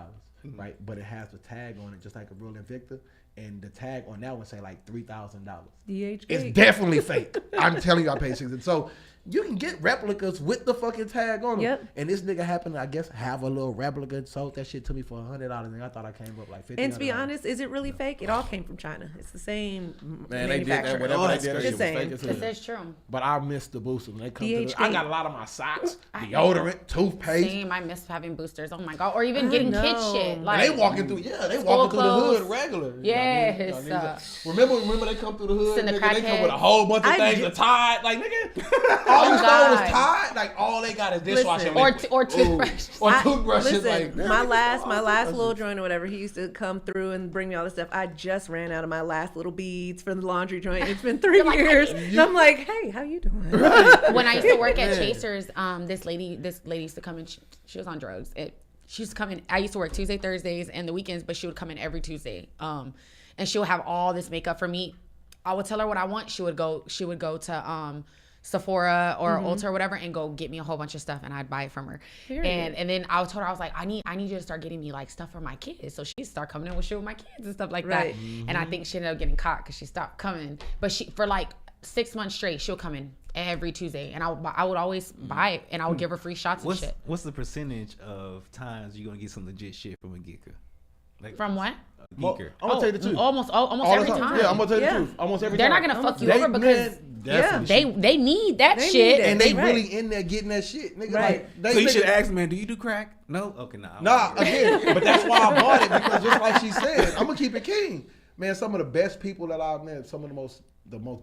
right? But it has the tag on it, just like a real Invicta. And the tag on that one say like $3,000. It's definitely fake. I'm telling you, I paid $60. So you can get replicas with the fucking tag on them. Yep. And this nigga happened to, I guess, have a little replica, sold that shit to me for $100, and I thought I came up like $50. And to be honest, is it really fake? It all came from China. It's the same Man, they did that. Whatever they did, that shit was fake as hell. This is true. But I miss the boosters when they come to I got a lot of my socks, deodorant, toothpaste. Same, I miss having boosters. Oh my god, or even getting kid shit. Like and they walking through, they walking through the hood regular. Yes. You know, remember they come through the hood, nigga, they come with a whole bunch of things to Tide, like nigga. All you stole was Tide, like all they got is dishwashing or toothbrushes. Or toothbrushes. Listen, like, my last little joint or whatever, he used to come through and bring me all this stuff. I just ran out of my last little beads from the laundry joint. It's been 3 years. I'm like, hey, how you doing? Right. When I used to work at Chasers, this lady used to come in. She was on drugs. She used to come in. I used to work Tuesday, Thursdays, and the weekends, but she would come in every Tuesday. And she would have all this makeup for me. I would tell her what I want. She would go to Sephora or Ulta or whatever and go get me a whole bunch of stuff, and I'd buy it from her. And then I told her, I was like, I need you to start getting me like stuff for my kids. So she started coming in with shit with my kids and stuff like that. And I think she ended up getting caught because she stopped coming. But she, for like 6 months straight, she'll come in every Tuesday, and I would always buy it, and I would give her free shots and shit. What's the percentage of times you're gonna get some legit shit from a geeker? Like, from what? Geeker. I'm gonna tell you the truth. Almost every time. Yeah, I'm gonna tell you the truth. Almost every They're time. not gonna fuck you over because they need that shit, and they really in there getting that shit, nigga. Right. Like, so you should ask, man, do you do crack? No. Okay, nah. Again, but that's why I bought it, because just like she said, I'm gonna keep it king. Man, some of the best people that I've met, some of the most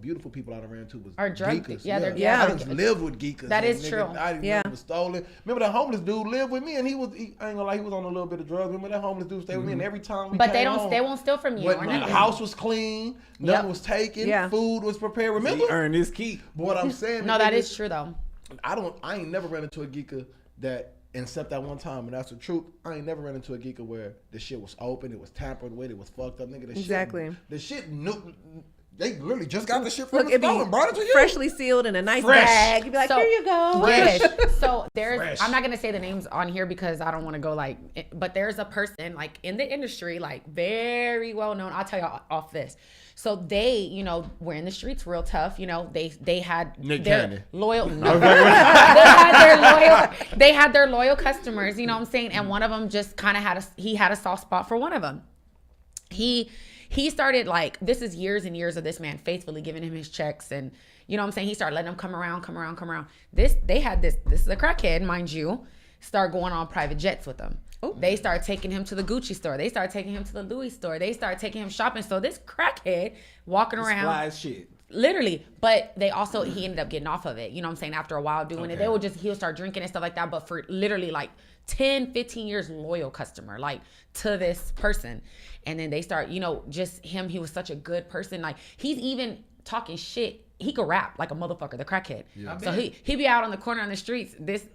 beautiful people I ran into was drug. geekers. Yeah, I just lived with geekers. That is true. I didn't was stolen. Remember that homeless dude lived with me, and I ain't gonna lie, he was on a little bit of drugs. Remember that homeless dude stayed with me, and every time we but came home, they won't steal from you. the house was clean, nothing was taken, food was prepared. Remember, he earned his keep. But what I'm saying, no, that is true though. I ain't never ran into a geeker that. Except that one time, and that's the truth. I ain't never ran into a geeker where the shit was open, it was tampered with, it was fucked up, nigga. The shit knew. They literally just got the shit from the store and brought it to you. Freshly sealed in a nice bag. You'd be like, here you go. So there's, I'm not going to say the names on here because I don't want to go but there's a person like in the industry, like very well known. I'll tell you off this. So they, were in the streets real tough. They had their loyal, they had their loyal customers, you know what I'm saying? And one of them just kind of had a soft spot for one of them. He started this is years and years of this man faithfully giving him his checks, and you know what I'm saying? He started letting him come around. This is a crackhead, mind you, start going on private jets with him. Ooh. They started taking him to the Gucci store. They started taking him to the Louis store. They started taking him shopping. So this crackhead walking around. Fly shit. Literally. But he ended up getting off of it. You know what I'm saying? After a while doing it. He'll start drinking and stuff like that. But for literally 10, 15 years loyal customer, to this person. And then they start, just him, he was such a good person. He's even talking shit. He could rap like a motherfucker, the crackhead. Yeah. So he be out on the corner on the streets, this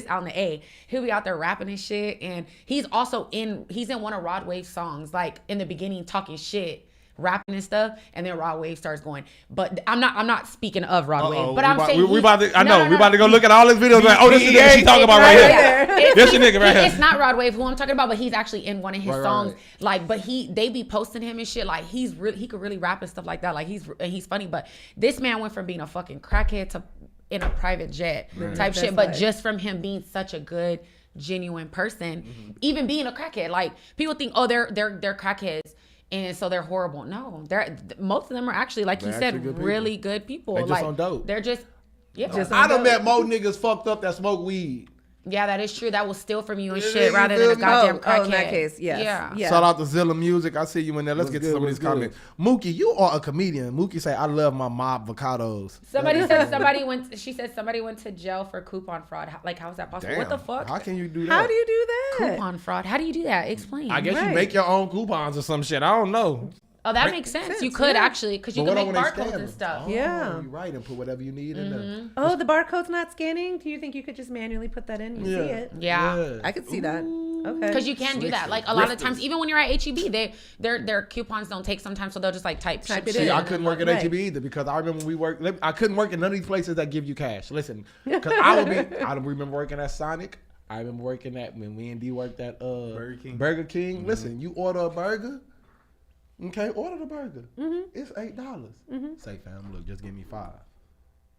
out in the A. He'll be out there rapping and shit. And he's also in one of Rod Wave's songs, in the beginning talking shit, rapping and stuff, and then Rod Wave starts going. But I'm not speaking of Rod Wave, but I'm saying we about to go look at all his videos. This is what she talking about right here. This your nigga right here. It's not Rod Wave who I'm talking about, but he's actually in one of his songs. But they be posting him and shit. He could really rap and stuff like that. He's funny. But this man went from being a fucking crackhead to in a private jet type shit. But just from him being such a good, genuine person, even being a crackhead, people think, they're crackheads. And so they're horrible. No, most of them are actually, like you said, really good people. They just on dope. They're just, I done met more niggas fucked up that smoke weed. Yeah, that is true. That will steal from you and shit rather than a goddamn crackhead. In that case, yes. Yeah. Shout out to Zilla Music. I see you in there. Let's get to some of these comments. Mookie, you are a comedian. Mookie say, I love my mob avocados. Somebody said somebody went to jail for coupon fraud. How's that possible? Damn. What the fuck? How can you do that? How do you do that? Coupon fraud. How do you do that? Explain. I guess you make your own coupons or some shit. I don't know. Oh, that makes sense. You could actually, because you can make barcodes and stuff. You're right, and put whatever you need in there. Oh, the barcode's not scanning? Do you think you could just manually put that in? You see it? Yeah. I could see that. Okay. Because you can do that. A lot of times, even when you're at HEB, their coupons don't take sometimes, so they'll just type it in. See, I couldn't work at HEB either because I remember I couldn't work in none of these places that give you cash. Listen, because I remember working at Sonic. I remember working at, when me and D worked at Burger King. Mm-hmm. Listen, you order a burger. Okay, order the burger. Mm-hmm. It's $8. Mm-hmm. Say, fam, look, just give me $5.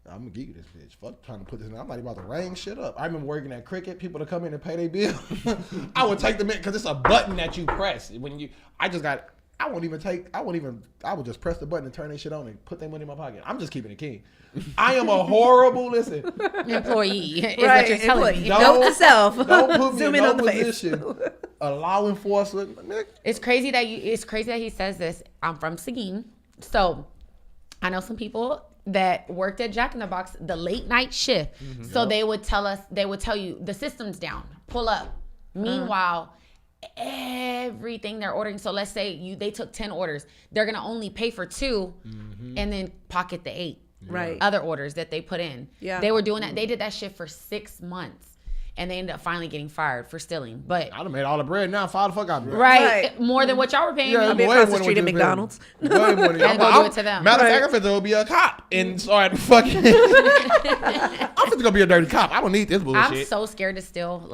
I'm gonna give you this bitch. Fuck trying to put this in. I'm not about to ring shit up. I remember working at Cricket. People to come in and pay their bill. I would take them in because it's a button that you press. I would just press the button and turn that shit on and put their money in my pocket. I'm just keeping it king. I am a horrible employee. Is what you're telling me. Note to self. Don't put me in no position. Allow enforcement. It's crazy that he says this. I'm from Seguin, so I know some people that worked at Jack in the Box the late night shift. Mm-hmm. So they would tell you the system's down. Pull up. Meanwhile, everything they're ordering. So let's say they took 10 orders. They're gonna only pay for 2 and then pocket the 8 other orders that they put in. Yeah. They were doing that. They did that shit for 6 months. And they ended up finally getting fired for stealing. But I'd have made all the bread now. Fire the fuck out of me. Right. More than what y'all were paying. I'll be across the street at McDonald's. And go do it to them. Matter of fact, there will be a cop and start fucking. I'm just gonna be a dirty cop. I don't need this bullshit. I'm so scared to steal.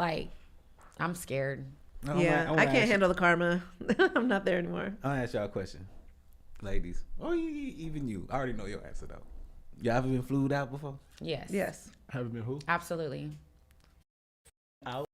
I'm scared. I can't handle the karma. I'm not there anymore. I'll ask y'all a question, ladies. Or even you. I already know your answer though. Y'all ever been flued out before? Yes. Yes. Haven't been who? Absolutely. Out.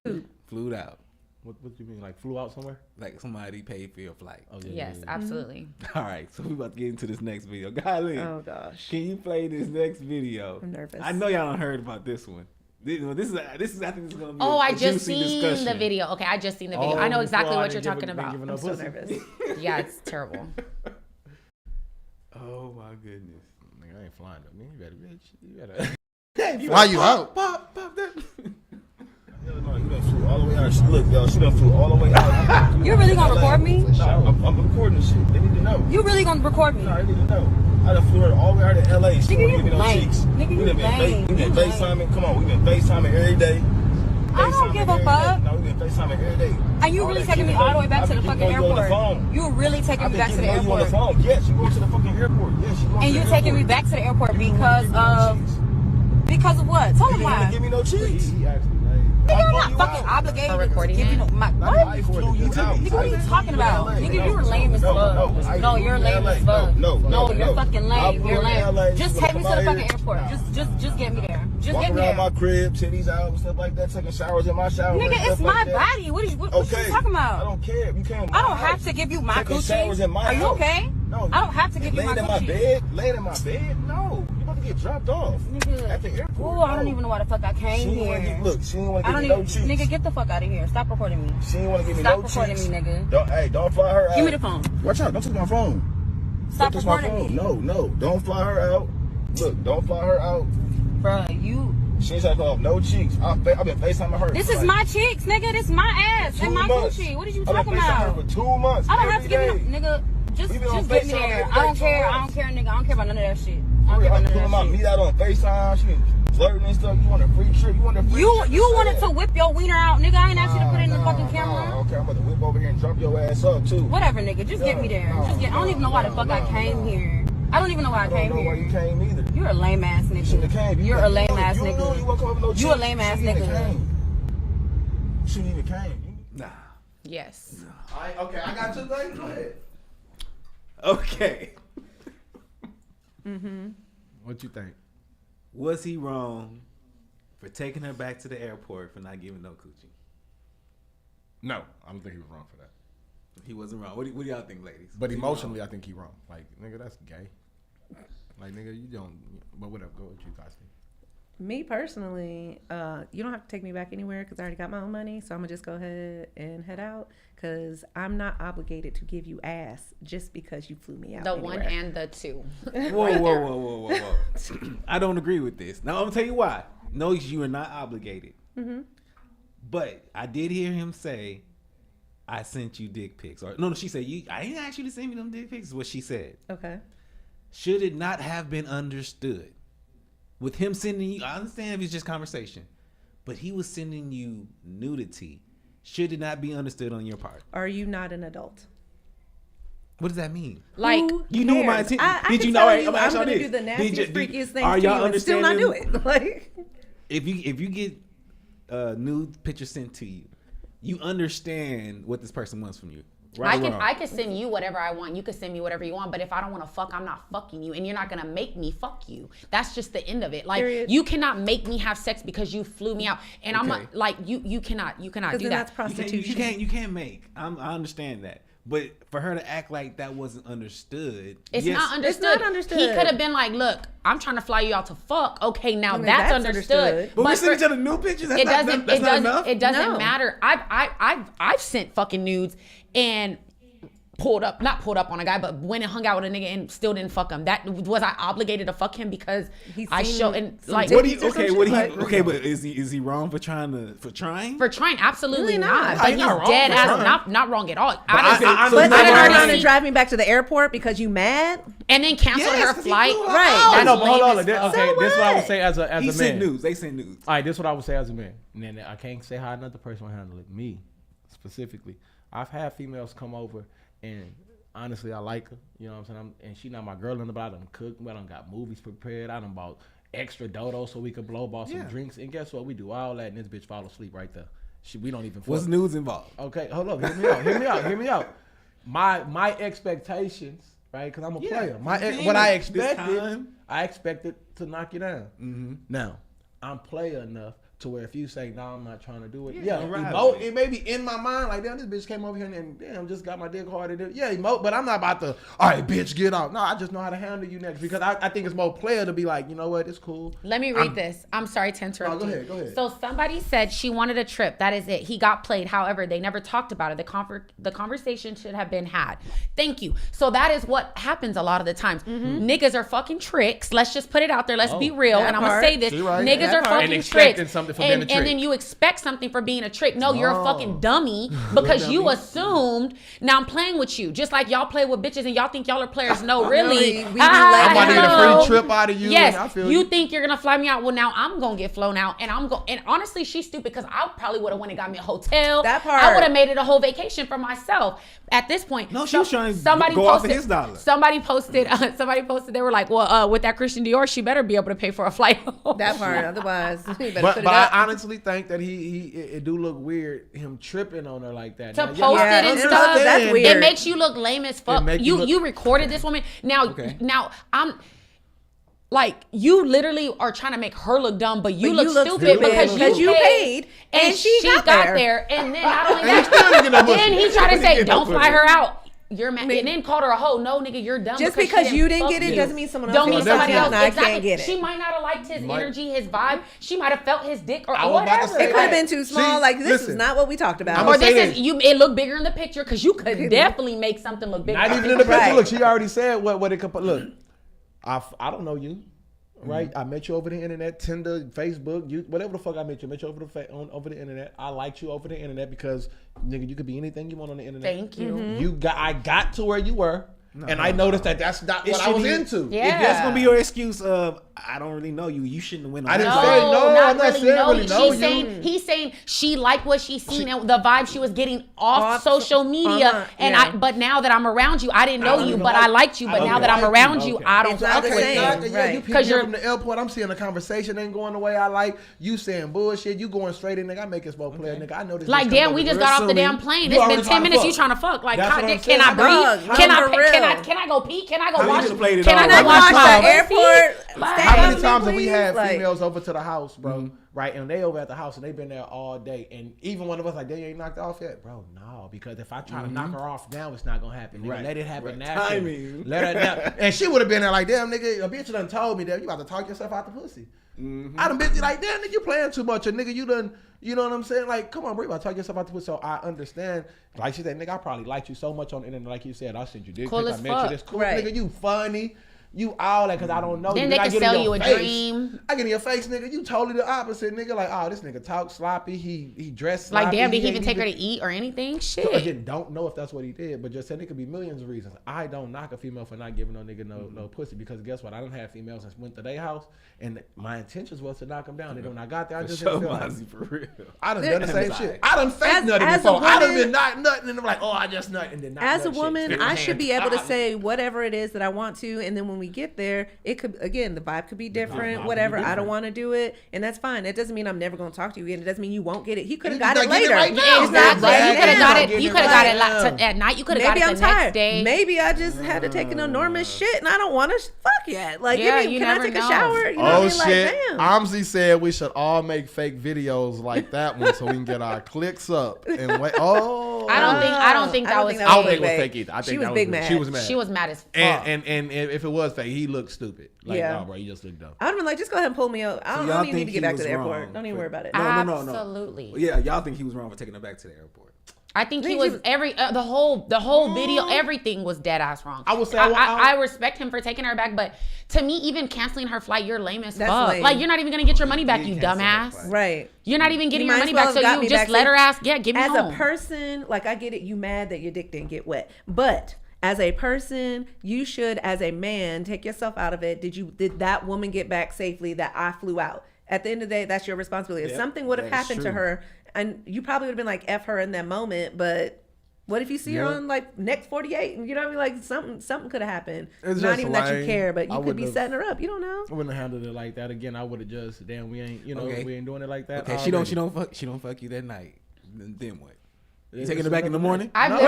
Flued out. What do you mean? Flew out somewhere? Like somebody paid for your flight. Oh, yes, absolutely. All right, so we about to get into this next video. Golly. Oh gosh. Can you play this next video? I'm nervous. I know y'all don't heard about this one. This is I think this is gonna be. I just seen the video. Okay, I just seen the video. I know exactly what you're talking about. I'm so nervous. Yeah, it's terrible. Oh my goodness. Nigga, I ain't flying though. Man, you better. Why you out? Pop that. No, you done flew all the way out. Look, yo, she done flew all the way out. You really gonna record me? No, I'm recording this shit. They need to know. You really gonna record me? No, they need to know. I done flew her all the way out to LA. She Nigga, won't give me no cheeks. Nigga, you lame. We been FaceTiming. Come on, we been FaceTiming every day. I don't give a fuck. No, we been FaceTiming every day. And you really taking me all the way back to the fucking airport? You really taking me back to the airport? You on the phone? Yes, you going to the fucking airport. Yes, you going and to you the taking airport. me back to the airport because of what? Tell me why. Give me no cheeks. Nigga, I'm not fucking obligated to give you no. What? Nigga, what are you talking about? Nigga, you're lame as fuck. No, you're lame as fuck. No, you're fucking lame. You're lame. Just take me to the fucking airport. Just get me there. Just Walk get me around there. my crib, titties out, and stuff like that, taking showers in my shower. Nigga, it's my body. What you talking about? I don't care. You can't. I don't have to give you my coochie. Are you okay? No. I don't have to give you my coochie. Laying in my bed? No. You about to get dropped off. Nigga. At the airport. Ooh, I don't even know why the fuck I came here. Look, she didn't want to give me no cheeks. Nigga, get the fuck out of here. Stop recording me. She didn't want to give me Stop no cheeks. Stop recording me, nigga. Don't fly her out. Give me the phone. Watch out. Don't take my phone. Stop recording me. No. Don't fly her out. Look, don't fly her out. Bruh, you... She ain't trying to off no cheeks. I've been FaceTiming her. This is my cheeks, nigga. This is my ass and my coochie. What are you talking about? I've been FaceTiming her for 2 months. I don't have to give you no... Nigga, just get me there. I don't care, nigga. I don't care about none of that shit. I don't care about none of that shit. My meat out on FaceTime. She been flirting and stuff. You want a free trip? You wanted to whip your wiener out, nigga. I ain't asked you to put it in the fucking camera. Okay, I'm about to whip over here and drop your ass up too. Whatever, nigga. Just get me there. I don't even know why the fuck I came here. I don't even know why I came here. I don't know why you came either. You're a lame ass nigga. You're a lame ass nigga. You a lame ass nigga. You shouldn't even came. Nah. Yes. Okay, I got 2 things. Go ahead. Okay. What you think? Was he wrong for taking her back to the airport for not giving no coochie? No, I don't think he was wrong for that. He wasn't wrong. What do y'all think, ladies? But emotionally, I think he wrong. Like, nigga, that's gay. Like, nigga, you don't. But whatever. Go with you guys think. Me personally, you don't have to take me back anywhere because I already got my own money. So I'm gonna just go ahead and head out because I'm not obligated to give you ass just because you flew me out. The anywhere. 1 and the 2. Whoa. I don't agree with this. Now I'm gonna tell you why. No, you are not obligated. Mm-hmm. But I did hear him say, "I sent you dick pics." Or no, she said, "I didn't ask you to send me them dick pics." Is what she said. Okay. Should it not have been understood? With him sending you, I understand if it's just conversation, but he was sending you nudity. Should it not be understood on your part? Are you not an adult? What does that mean? Like, you knew my intent. Did you know? I'm going to do the nastiest, freakiest things to you and still not do it. Like, if you get nude pictures sent to you, you understand what this person wants from you. Right, I can send you whatever I want. You can send me whatever you want. But if I don't want to fuck, I'm not fucking you, and you're not gonna make me fuck you. That's just the end of it. Like, period. You cannot make me have sex because you flew me out, and I'm not, like you cannot do that. That's prostitution. You can't make. I understand that. But for her to act like that wasn't understood, it's not understood. He could have been like, "Look, I'm trying to fly you out to fuck." Okay, now that's understood. But we send each other nude pictures. It doesn't matter. I've sent fucking nudes and not pulled up on a guy, but went and hung out with a nigga and still didn't fuck him. That was I obligated to fuck him because I showed and like. But is he wrong for trying? For trying? Absolutely really not. But he's dead ass not wrong at all. But turn around and drive me back to the airport because you mad and then cancel her flight. Right. I know, but hold on. Okay, this is what I would say as a man. They send news. All right, this is what I would say as a man. And then I can't say how another person will handle it. Me, specifically. I've had females come over and honestly I like her. You know what I'm saying? And she not my girl in the but I done cooked. I done got movies prepared. I done bought extra dodo so we could blow ball some drinks. And guess what? We do all that and this bitch fall asleep right there. We don't even fuck. What's nudes involved? Okay, hold up. Hear me out. My expectations, right? Because I'm a player. What I expected to knock you down. Mm-hmm. Now, I'm player enough to where if you say, "No, I'm not trying to do it," emote. It may be in my mind like, "Damn, this bitch came over here and damn, just got my dick hard." Yeah, emote, but I'm not about to. All right, bitch, get out. No, I just know how to handle you next because I think it's more player to be like, you know what, it's cool. Let me read this. I'm sorry to interrupt. Go ahead. So somebody said she wanted a trip. That is it. He got played. However, they never talked about it. The conversation should have been had. Thank you. So that is what happens a lot of the times. Niggas are fucking tricks. Let's just put it out there. Let's be real. And I'm gonna say this. Niggas are fucking tricks. And then you expect something for being a trick. No, you're a fucking dummy because you assumed. Now I'm playing with you, just like y'all play with bitches and y'all think y'all are players. No, really. I might need a free trip out of you. Yes, you think you're gonna fly me out. Well, now I'm gonna get flown out, and And honestly, she's stupid because I probably would have went and got me a hotel. That part. I would have made it a whole vacation for myself. At this point, no, she was trying to go off of his dollar. Somebody posted. They were like, "Well, with that Christian Dior, she better be able to pay for a flight home." That part, otherwise, you better but put it I up. honestly think that it do look weird him tripping on her like that. To post it and stuff, that's weird. It makes you look lame as fuck. You recorded this woman. Now I'm. Like, you literally are trying to make her look dumb, but you look stupid because you paid and she got there. And then not only that, then he tried to say, "Don't fly her out." You're mad, and then called her a hoe. No, nigga, you're dumb. Just because you didn't get it doesn't mean someone else. Don't mean somebody else. Exactly. Can't get it. She might not have liked his energy, his vibe. She might have felt his dick or whatever. It could have been too small. Like this is not what we talked about. Or this is you. It looked bigger in the picture because you could definitely make something look bigger. Not even in the picture. Look, she already said what it could. Look, I don't know you. Right, I met you over the internet, Tinder, Facebook, whatever the fuck I met you over the internet. I liked you over the internet because nigga, you could be anything you want on the internet. Thank you. I got to where you were, and I noticed that's not what I was into. Yeah, if that's gonna be your excuse of I don't really know you, you shouldn't have went on. I didn't say no. I'm not saying really know you. He's saying she liked what she seen and the vibe she was getting off social media. But now that I'm around you, I didn't know you, but I liked you. But now that I'm around you, I don't fuck with you. Because you're from the airport. I'm seeing the conversation ain't going the way I like. You saying bullshit. You going straight in, nigga. I make it smoke player, nigga. I know this. Like damn, we just got off the damn plane. It's been 10 minutes. You trying to fuck? Like, can I breathe? Can I go pee? Can I go wash? Can I go wash the airport? How many times have we had females over to the house, bro? Right, and they over at the house and they been there all day, and even one of us like, they ain't knocked off yet, bro. No, because if I try to knock her off now, it's not gonna happen. Nigga. Let it happen now. Let her down. And she would have been there like, damn, nigga, a bitch done told me that you about to talk yourself out the pussy. I done been like, damn, nigga, you playing too much, or nigga, you done. You know what I'm saying? Like, come on, bro, you about to talk yourself out the pussy. So I understand. Like she said, nigga, I probably liked you so much on the internet, like you said, I sent you dick pics, I met you this cool, nigga, you funny. You all that because I don't know. Then they can sell you a dream. I get in your face, nigga. You totally the opposite, nigga. Like, oh, this nigga talk sloppy. He dressed sloppy. Like, damn, did he even take her to eat or anything? Shit. So, again, don't know if that's what he did, but just said it could be millions of reasons. I don't knock a female for not giving no nigga no pussy because guess what? I done had females that went to their house and my intentions was to knock them down. And when I got there, I just didn't feel like for real. I done done the same shit. I done fake nutted before. I done been not nutting and I'm like, oh, I just nut and then not as a woman, I should be able to say whatever it is that I want to, and then when we get there, it could, again, the vibe could be different, whatever. I don't want to do it, and that's fine. It doesn't mean I'm never going to talk to you again. It doesn't mean you won't get it. He could have got it later. Exactly. You could have got it. You could have got it at night. You could have got it the next day. Maybe I just had to take an enormous shit, and I don't want to fuck yet. Like, can I take a shower? You know what I mean? Shit. Like, damn. Amzi said we should all make fake videos like that one so we can get our clicks up. And wait. Oh. I don't think that was fake. I don't think it was fake either. I think she was big mad. She was mad. She was mad as fuck. And if it was fake, he looked stupid. Like, no, bro, you just looked dumb. I'd have been like, just go ahead and pull me up. I don't even need to get back to the airport. Don't even worry about it. No. Absolutely. Yeah, y'all think he was wrong for taking her back to the airport? I think he was the whole video, everything was dead ass wrong. I would say I respect him for taking her back, but to me, even canceling her flight, you're lame as fuck. Lame. Like, you're not even gonna get your money back, you dumbass. Right. You're not even getting your money back, so you just let her ask. Yeah, give me home. As a person, like, I get it. You mad that your dick didn't get wet, but as a person, you should, as a man, take yourself out of it. Did that woman get back safely that I flew out? At the end of the day, that's your responsibility. If something would have happened to her, and you probably would have been like, F her in that moment, but what if you see her on like next 48 and you know what I mean? Like something could have happened. It's not even that you care, but you could be setting her up. You don't know. I wouldn't have handled it like that. Again, I would have just, damn, we ain't, we ain't doing it like that. Okay, she don't fuck you that night. Then what? You taking it back in the morning? I've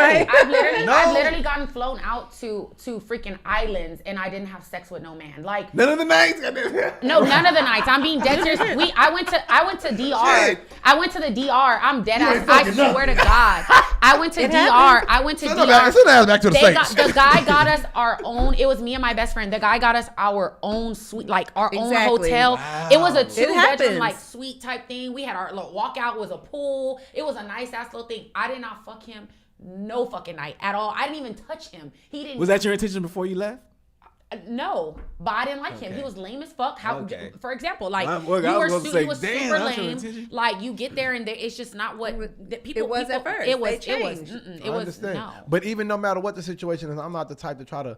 literally gotten flown out to freaking islands and I didn't have sex with no man. Like none of the nights. No, none of the nights. I'm being dead serious. I went to DR. Shit. I went to the DR. I'm dead ass. I swear to God. I went to DR. I went to DR. Send ass back to the States. The guy got us our own. It was me and my best friend. The guy got us our own suite, like our own hotel. Wow. It was a 2-bedroom like suite type thing. We had our little walkout. Was a pool. It was a nice ass little thing. I did not fuck him no fucking night at all. I didn't even touch him. He didn't. Was that your intention before you left? No, but I didn't like him. He was lame as fuck. For example, like he was super lame. Like you get there and it's just not what people. It was at first. It was. They changed. It was. No. But even no matter what the situation is, I'm not the type to try to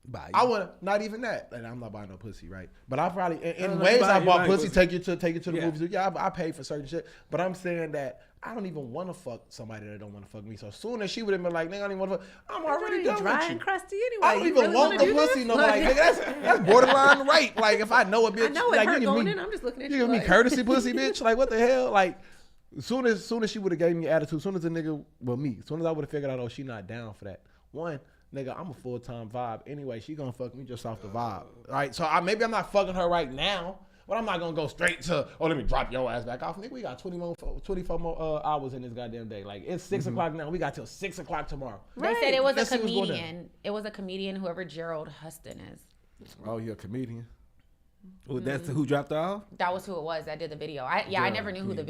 buy you. I want not even that. And I'm not buying no pussy, right? But I probably in ways I bought pussy. Take you to the movies. Yeah, I paid for certain shit. But I'm saying that I don't even want to fuck somebody that don't want to fuck me. So as soon as she would have been like, nigga, I don't even want to fuck, I'm already done dry with you. and crusty anyway. I don't even want the pussy no more. Like, nigga, that's borderline rape. Like, if I know a bitch, I know it like, hurt going in. I'm just looking at you. You give me courtesy pussy, bitch. Like, what the hell? Like, as soon as she would have gave me attitude, as soon as the nigga, well, me, as soon as I would have figured out, oh, she not down for that. One, nigga, I'm a full-time vibe. Anyway, she gonna fuck me just off the vibe. Right? So maybe I'm not fucking her right now. But I'm not gonna go straight to, let me drop your ass back off. Nigga, we got 24 more hours in this goddamn day. Like, it's 6 o'clock now. We got till 6 o'clock tomorrow. They said it was a comedian. It was a comedian, whoever Gerald Huston is. Oh, you're a comedian? Well, that's who dropped off? That was who it was that did the video. I never knew who did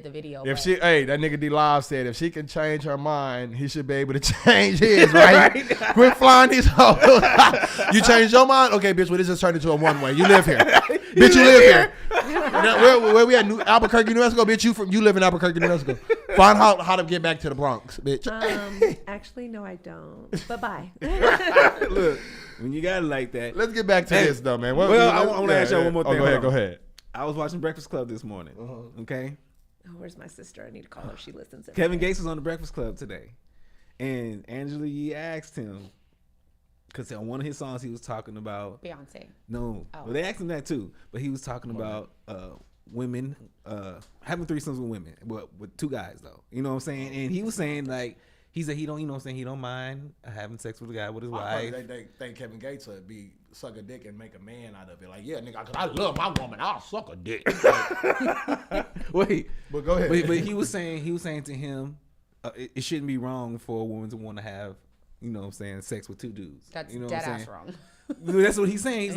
the video. If that nigga D Live said if she can change her mind, he should be able to change his, right? Quit flying these hoes. You changed your mind? Okay, bitch, well, this just turned into a one-way. You live here. Bitch, you live here. Where we at? Albuquerque, New Mexico? Bitch, you live in Albuquerque, New Mexico. Find how to get back to the Bronx, bitch. Actually, no, I don't. But bye. Look, when you got it like that. Let's get back to this, though, man. I want to ask y'all one more thing. Go ahead. I was watching Breakfast Club this morning. Okay. Oh, where's my sister? I need to call her if she listens. Kevin Gates was on the Breakfast Club today, and Angela Yee asked him, because on one of his songs he was talking about Beyonce. No, well, they asked him that too, but he was talking about women having threesomes with women, but with two guys though. You know what I'm saying? And he was saying like he said he don't, you know what I'm saying, he don't mind having sex with a guy with his wife. They think Kevin Gates would be suck a dick and make a man out of it. Like, yeah, nigga, because I love my woman, I'll suck a dick. Wait, but go ahead. But he was saying to him, it shouldn't be wrong for a woman to want to have, you know what I'm saying, sex with two dudes. That's you know dead ass wrong. That's what he's saying.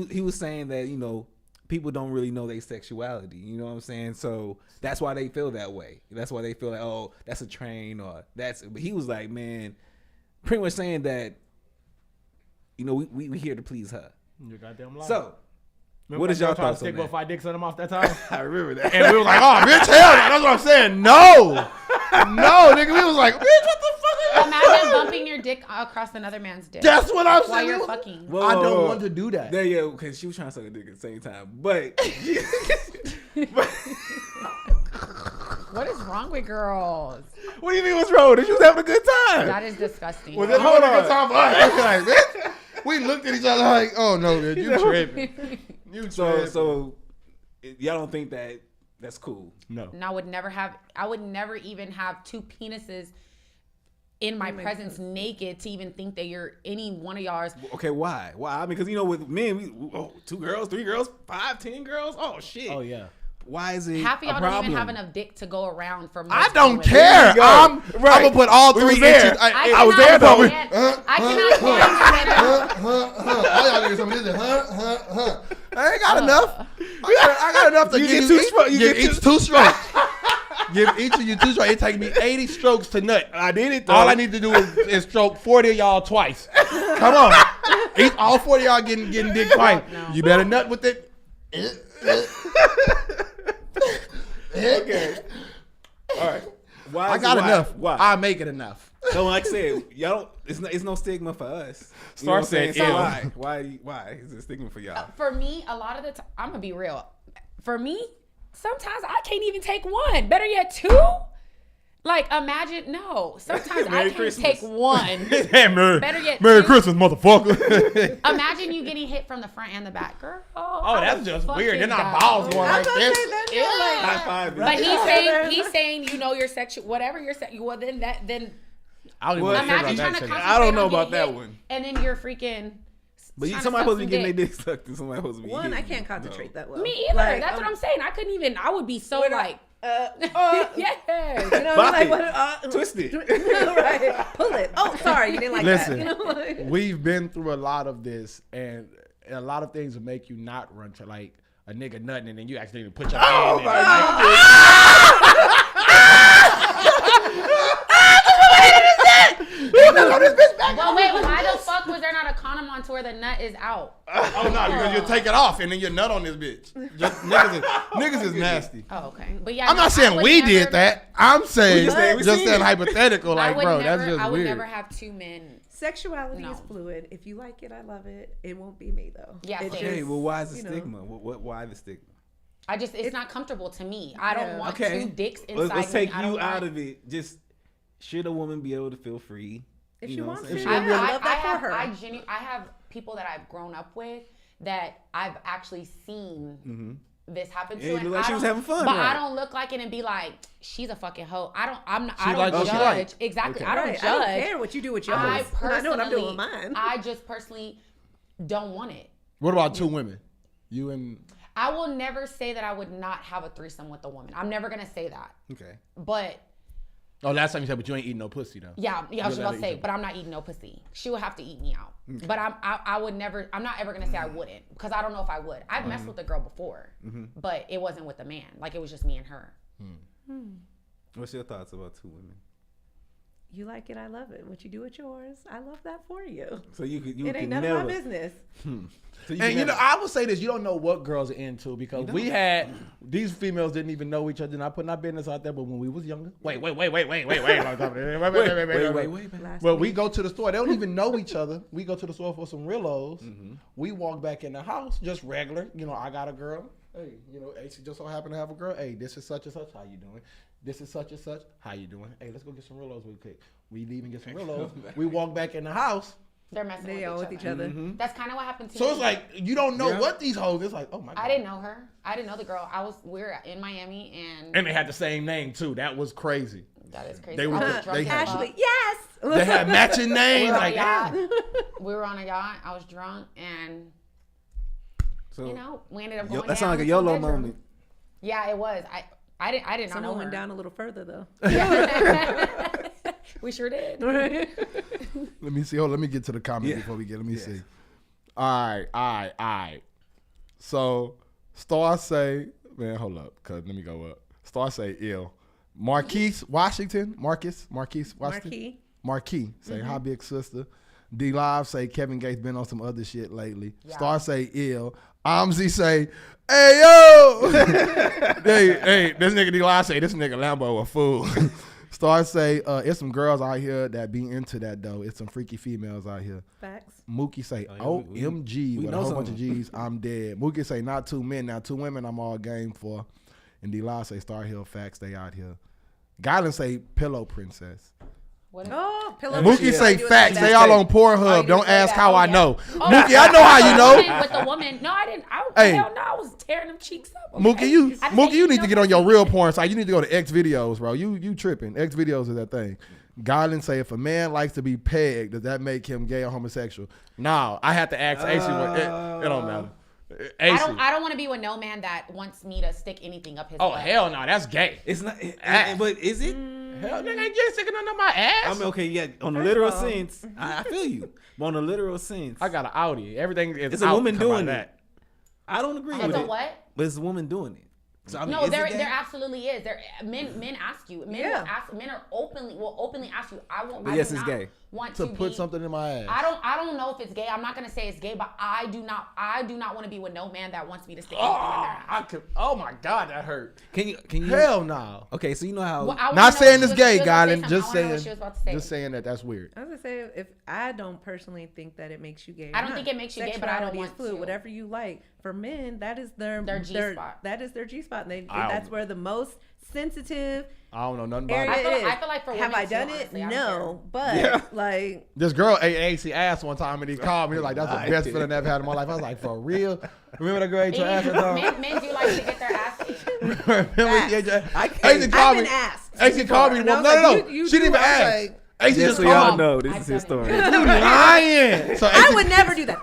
He was saying that, you know, people don't really know their sexuality. You know what I'm saying? So that's why they feel that way. That's why they feel like, oh, that's a train or that's. But he was like, man, pretty much saying that, you know, we here to please her. You're goddamn lying. So, what is y'all thoughts on that? Stick 5 dicks on him off that time. I remember that. And we were like, oh, bitch, hell no. That's what I'm saying. No, nigga. We was like, bitch, what the fuck? Imagine bumping your dick across another man's dick. That's what I'm saying. While you're fucking. Whoa, I don't want to do that. Yeah, because she was trying to suck a dick at the same time. But what is wrong with girls? What do you mean what's wrong with it? She was having a good time. That is disgusting. Was it having a good time for us? Like, bitch, we looked at each other like, oh no, man, you tripping. So y'all don't think that that's cool? No. And I would never even have two penises in my presence naked to even think that you're any one of y'all's. Okay, why? I mean, because, you know, with men, 2 girls, 3 girls, 5, 10 girls. Oh shit. Oh yeah. Why is it half of y'all a don't even have enough dick to go around for I don't care. I'm gonna put all 3 inches. I was there though. I cannot stand all y'all niggas some of this. I ain't got enough. I got enough to give each 2 strokes. Give each of you 2 strokes. It take me 80 strokes to nut. I did it though. All I need to do is stroke 40 of y'all twice. Come on. All 40 of y'all getting dick twice. No. You better nut with it. Okay. All right. I got enough. Why? I make it enough. So like I said, y'all don't. It's no stigma for us. Start saying why is it stigma for y'all? For me, a lot of the time, I'm gonna be real. For me, sometimes I can't even take one. Better yet, 2. Like, imagine, no. Sometimes I can't take one. Better yet, Merry two. Christmas, motherfucker. Imagine you getting hit from the front and the back, girl. Oh, that's just weird. They're not balls going like this. High five. But he's saying, you know, your sexual, whatever your sexual. Well, then imagine trying to concentrate. I don't know on about getting that one. And then you're freaking. But somebody supposed to be getting their dick sucked, and somebody supposed to be. I can't concentrate that well. Me either. Like, that's what I'm saying. I couldn't even. I would be so like. Yeah. You know, like what? Twist it. Right. Pull it. Oh, sorry, you didn't like Listen, that. You know, like, we've been through a lot of this, and a lot of things will make you not run to like a nigga nutting, and then you actually put your hand in. Well, wait, why the fuck was there not a condom on to where the nut is out? Oh no, because you take it off and then you nut on this bitch. Just, niggas is nasty. Oh, okay. But yeah, I'm not saying we did that. I'm saying just that it. hypothetical. Like, bro, that's just I would weird. never have two men. Sexuality is fluid. If you like it, I love it. It won't be me though. Yeah. Okay. Well, why is the stigma? Why the stigma? It's not comfortable to me. I don't want two dicks inside me. Let's take you out of it. Just should a woman be able to feel free? If she wants to, I love that for her. I have people that I've grown up with that I've actually seen this happen to. And like she was having fun, but right? I don't look like it and be like, she's a fucking hoe. I don't judge. Like. Exactly. Okay. I don't judge. I don't care what you do with yours. I know what I'm doing with mine. I just personally don't want it. What about two women? You and I will never say that I would not have a threesome with a woman. I'm never gonna say that. Okay. But last time you said, but you ain't eating no pussy though. Yeah, I was about to say, but I'm not eating no pussy. She would have to eat me out. Okay. But I would never. I'm not ever gonna say I wouldn't because I don't know if I would. I've messed with a girl before, but it wasn't with a man. Like it was just me and her. What's your thoughts about two women? You like it, I love it. What you do with yours, I love that for you. So you it ain't none of my business. So you know, I would say this: you don't know what girls are into because we had these females didn't even know each other. Not putting our business out there, but when we was younger, wait. Well, we go to the store. They don't even know each other. We go to the store for some Rillos. We walk back in the house, just regular. You know, I got a girl. Hey, you know, hey, she just so happened to have a girl. Hey, this is such and such. How you doing? This is such and such. How you doing? Hey, let's go get some Rillos real quick. We leave and get some Rillos. We walk back in the house. They're messing with each other. That's kind of what happened to me. So it's like you don't know what these hoes. It's like, oh my god. I didn't know her. I didn't know the girl. We were in Miami and they had the same name too. That was crazy. That is crazy. They were Ashley. Yes. They had matching names. We were on a yacht. I was drunk and you know we ended up going. That sounds like a YOLO moment. Yeah, it was. I did not know her. Someone went down a little further though. We sure did. Let me see. Let me get to the comment before we get. Let me see. All right. So Star say, man, hold up, cause let me go up. Star say ill. Marquise Washington say hi big sister. D Live say Kevin Gates been on some other shit lately. Yeah. Star say ill. Amzi say, hey yo. hey, this nigga D Live say this nigga Lambo a fool. Star say it's some girls out here that be into that though. It's some freaky females out here. Facts. Mookie say OMG with a whole bunch of G's. I'm dead. Mookie say not two men, now two women. I'm all game for. And D Live say Star Hill facts. They out here. Guyland say pillow princess. Pillow Mookie say facts. They all on Pornhub. Don't ask how I know. Mookie, I know how you know. With the woman. No, I didn't. Hell no, I was tearing them cheeks up. Okay? Mookie, you need to get on your real porn site. You need to go to X videos, bro. You tripping. X videos is that thing. Guyland say if a man likes to be pegged, does that make him gay or homosexual? No, I have to ask AC. It don't matter. I don't want to be with no man that wants me to stick anything up his butt. Hell no, that's gay. It's not. But is it? Hell, nigga ain't just sticking under my ass. I mean, okay, yeah. On the literal sense, I feel you. But on the literal sense, I got an Audi. Everything is. It's a woman doing that. I don't agree with it. It's a what? But it's a woman doing it. So, I mean, no, there absolutely is. Men ask you. Men will ask. Men will openly ask you. Yes, it's gay. Want to put something in my ass. I don't know if it's gay. I'm not gonna say it's gay, but I do not want to be with no man that wants me to stick anything in their ass. Oh my god, that hurt. Can you? Hell no. Okay, so you know how. Not saying it's gay, Guyland. Just saying that that's weird. I was gonna say if I don't personally think that it makes you gay. I don't think it makes you gay, but I don't want to. Whatever you like. For men, that is their G spot. That is their G spot. And that's where the most sensitive I don't know nothing about area it. I feel like for have women I too, done honestly, it? I don't No, but like This girl ate AC ass one time and he called me. He was like, that's the best feeling I've had in my life. I was like, for real? Remember that girl ate your ass one time? Men do like to get their ass ate. Remember she ate your ass? I've been asked. AC called me. And I Well, was no. like, you She didn't even I was ask. like, AC Just just so y'all called me. know, this is his story. You lying. So I AC would never do that.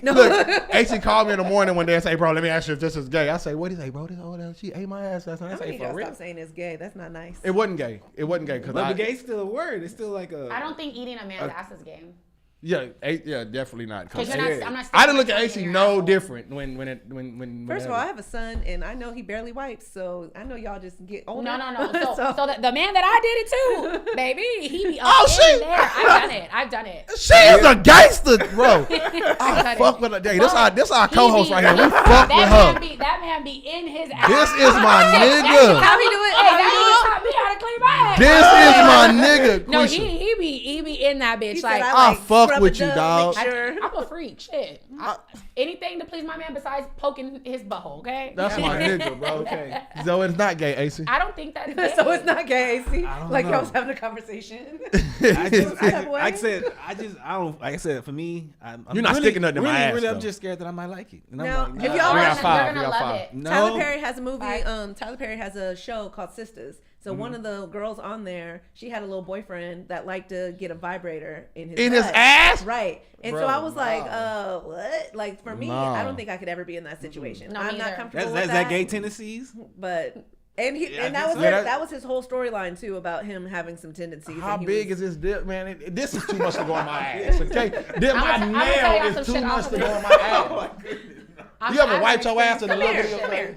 No. Look, AC called me in the morning one day and say, bro, let me ask you if this is gay. I say, what is it, bro? This old she ate my ass last night. I I say, think for y'all real? stop saying it's gay. That's not nice. It wasn't gay. It wasn't gay. Cause But the gay's still a word. It's still like a. I don't think eating a man's ass is gay. Yeah, definitely not. Because I'm not. I didn't look at AC no different when. First of all, I have a son and I know he barely wipes, so I know y'all just get older. No. So the man that I did it to, baby, he be up in there. I've done it. She is a gangster, bro. I fuck with her. This our co-host right here. We fuck with her. That man be in his ass. This is my nigga. How he do it? Taught me how to clean my ass. This is my nigga. No, Quisha. he be in that bitch. Like I fuck with you, dog. I'm a freak. Shit. Anything to please my man besides poking his butthole. Okay. That's my nigga, bro. Okay. So it's not gay, AC. I don't think that's gay. So it's not gay, AC. Like know. y'all was having a conversation. I don't. Like I said, for me, You're not sticking nothing in my ass, I'm though. just scared that I might like it. And Now, I'm like, if nah. y'all We got watch, five. You're We gonna got love five. it. No. Tyler Perry has a movie. Tyler Perry has a show called Sisters. So one of the girls on there, she had a little boyfriend that liked to get a vibrator in his butt. ass. Right. And Bro, so I was like, no. what? Like for me, No. I don't think I could ever be in that situation. No, I'm me not either. comfortable That's with that gay tendencies. But and I that was think so. that was his whole storyline too about him having some tendencies. How and he big was, is this dip, man? This is too much to go on my ass. Okay, dip my I'm gonna tell y'all nail some is too shit much off to of go this. on my ass. You ever wipe your ass in the Come look here, of your come face?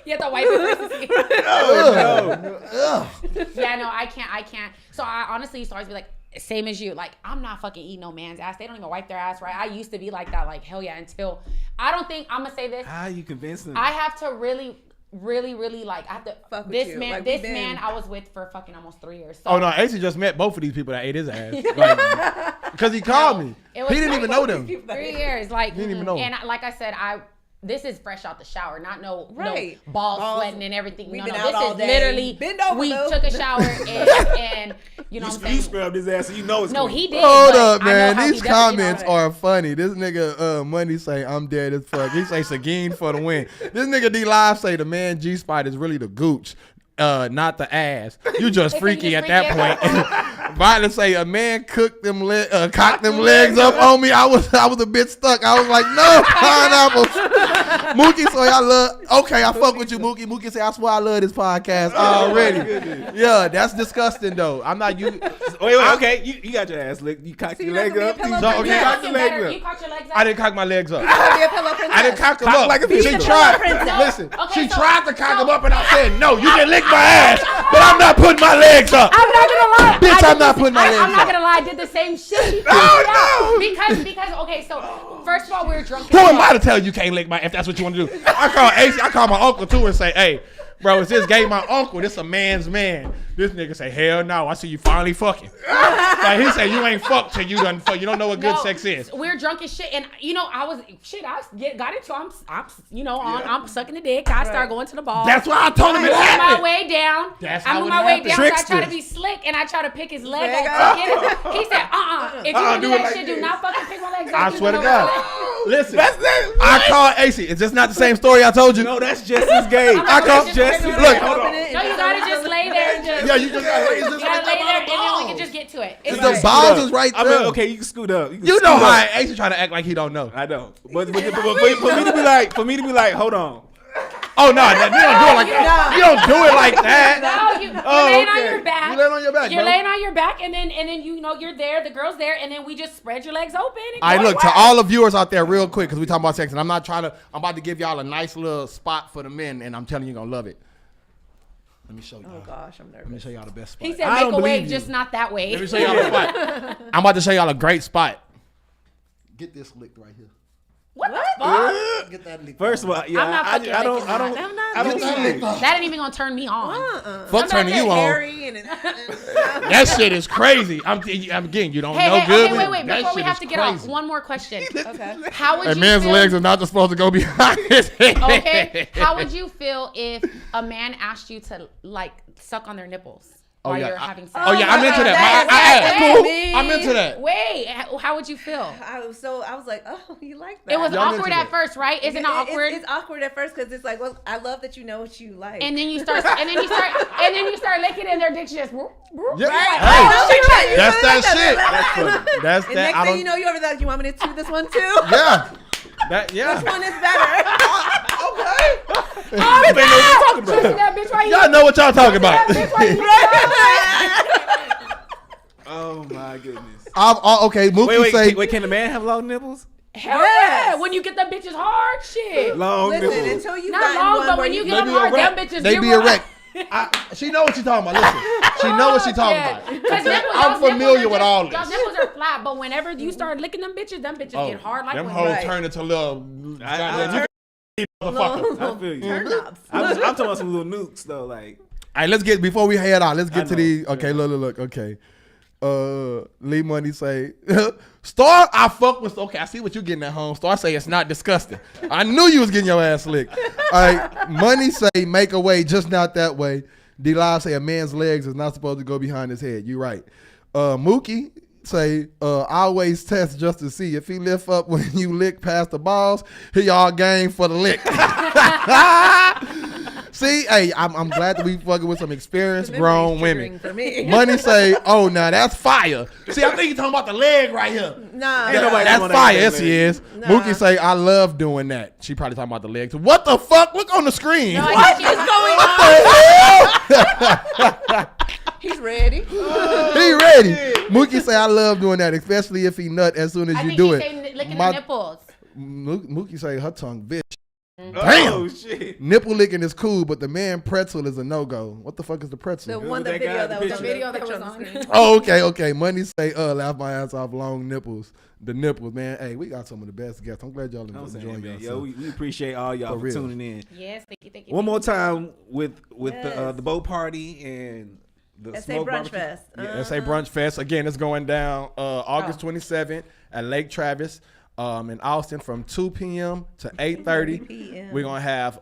You have to wipe it first to see. Yeah, no, I can't. So I honestly used to always be like, same as you. Like, I'm not fucking eating no man's ass. They don't even wipe their ass right. I used to be like that. Like, hell yeah. Until I don't think I'm gonna say this. How you convince them? I have to really like. I have to. Fuck with This you. man, Like, this we've been- man, I was with for fucking almost 3 years. So. Oh no, AC just met both of these people that ate his ass. Like, because he called me. It was He didn't even know them. 3 years, like, Didn't even know. and like I said, this is fresh out the shower, not no Right. balls sweating and everything. We've No, been no, out all this is day. literally Bend over, we though. took a shower and you know what I'm saying. You scrubbed his ass, so you know it's No, clean. he did. Hold but up, I know man. how he These does it, you know comments what? are funny. This nigga Money say I'm dead as fuck. He say Seguin for the win. This nigga D Live say the man G spot is really the gooch, not the ass. You just freaky at that point. Violet say a man cooked them cocked them legs up on me. I was a bit stuck. I was like, no pineapples. Mookie say okay, I fuck with you, Mookie. Mookie say I swear I love this podcast already. Yeah, that's disgusting though. I'm not you. Wait, okay. You got your ass licked. You cocked your leg up. So, okay, cocked your leg You up. cocked your legs up. I didn't cock my legs up. Be a pillow princess. I didn't cock them up. like a She pillow tried. princess. Listen, Okay, she so- tried to cock them up, and I said, "No, you can lick my ass, but I'm not putting my legs up." I'm not gonna lie. Bitch, I'm not putting my legs I'm not up. gonna lie. I did the same shit. No. Because okay. So first of all, we were drunk. Who am I to tell you can't lick my? If that's what you want to do, I call my uncle too and say, "Hey, bro, is this gay? My uncle, this a man's man." This nigga say, "Hell no, I see you finally fucking." Like he said, "You ain't fucked till you done fuck. You don't know what good sex is." We're drunk as shit, and you know I got into. I'm sucking the dick. I start going to the ball. That's why I told him it I'm on happened. my way down. That's I'm how on it my way happened. down. So I try Tricksters. to be slick, and I try to pick his leg up. To get it. He said, If you gonna do do it that like shit, this. do not fucking pick my legs up. I You swear to know God. what? Listen, I called AC. Is this not the same story I told you? No, that's just as gay. I called just as Look, gay. Hold on. No, you gotta just lay there and just. Yeah, you just gotta You gotta lay there, and then we can just get to it. It's The like- balls is right I there. mean, okay, you can scoot up. You know how AC trying to act like he don't know. I know, but for me to be like, hold on. Oh no, you don't do it like that. You don't do it like that. No, you're laying on okay. your back. You laying on your back, You're bro. laying on your back, and then you know you're there. The girl's there, and then we just spread your legs open. And All right, go look, to to work. all the viewers out there, real quick, because we talking about sex, and I'm about to give y'all a nice little spot for the men, and I'm telling you, you're gonna love it. Let me show you. Oh gosh, I'm nervous. Let me show y'all the best spot. He said, I "Make don't a believe wave, you. just not that way." Let me show y'all the spot. I'm about to show y'all a great spot. Get this licked right here. What the fuck? Get that lick. First of all, yeah, I'm not fucking I don't licking that ain't even gonna turn me on. Fuck turning you on. That shit is crazy. I'm again, you don't know good. Wait. Before we have to get off, one more question. Okay. How would a you man's feel? legs are not supposed to go behind his head. Okay. How would you feel if a man asked you to like suck on their nipples while you're having sex? Oh yeah, I'm into that. I'm into that. Wait, how would you feel? I was like, oh, you like that? It was awkward at first, right? Isn't it awkward? It's awkward at first because it's like, well, I love that you know what you like. And then you start licking and their dick's just. Yeah. Right. Hey, that's that shit. That's and that. Next thing you know, you're over there. You want me to do this one too? Yeah. Yeah. Which one is better? Okay. That bitch right here. Y'all know what y'all talking about. Oh my goodness. Okay, Mookie wait, can a man have long nipples? Hell yeah! When you get them bitches hard, shit. Long nipples. Listen, until you not long, but when you get them hard, them bitches they be erect. She know what she talking about. Listen, she know what she talking about. I'm familiar with all this. Y'all nipples are flat, but whenever you start licking them bitches get hard like them when hoes turn into little motherfuckers. I feel you. I'm talking about some little nukes though. Like, all right, let's get before we head out. Let's get to these. Okay, look. Okay, Lee Money say, Star, I fuck with. Okay, I see what you getting at home. Star say it's not disgusting. I knew you was getting your ass licked. All right, Money say make a way, just not that way. D-Live say a man's legs is not supposed to go behind his head. You right. Mookie say always test just to see if he lift up when you lick past the balls. He all game for the lick. See, hey, I'm glad that we fucking with some experienced grown women. For me. Money say, oh, now that's fire. See, I think you're talking about the leg right here. Nah, that's fire. Yes, he is. Nah. Mookie say, I love doing that. She probably talking about the leg too. What the fuck? Look on the screen. No, what is going on? The hell? He's ready. He ready. Mookie say, I love doing that, especially if he nut as soon as you do it. I think he's licking the nipples. Mookie say, her tongue, bitch. Damn. Oh, shit. Nipple licking is cool, but the man pretzel is a no-go. What the fuck is the pretzel? The video that was on the screen. Oh, okay. Money say, laugh my ass off, long nipples. The nipples, man. Hey, we got some of the best guests. I'm glad y'all enjoying yourself. Yo, we appreciate all y'all for tuning in. Yes, thank you. One more time with the boat party and the SA Brunch Fest. Yeah, SA Brunch Fest. Again, it's going down August 27th at Lake Travis. In Austin from 2 p.m. to 8:30 p.m. We're gonna have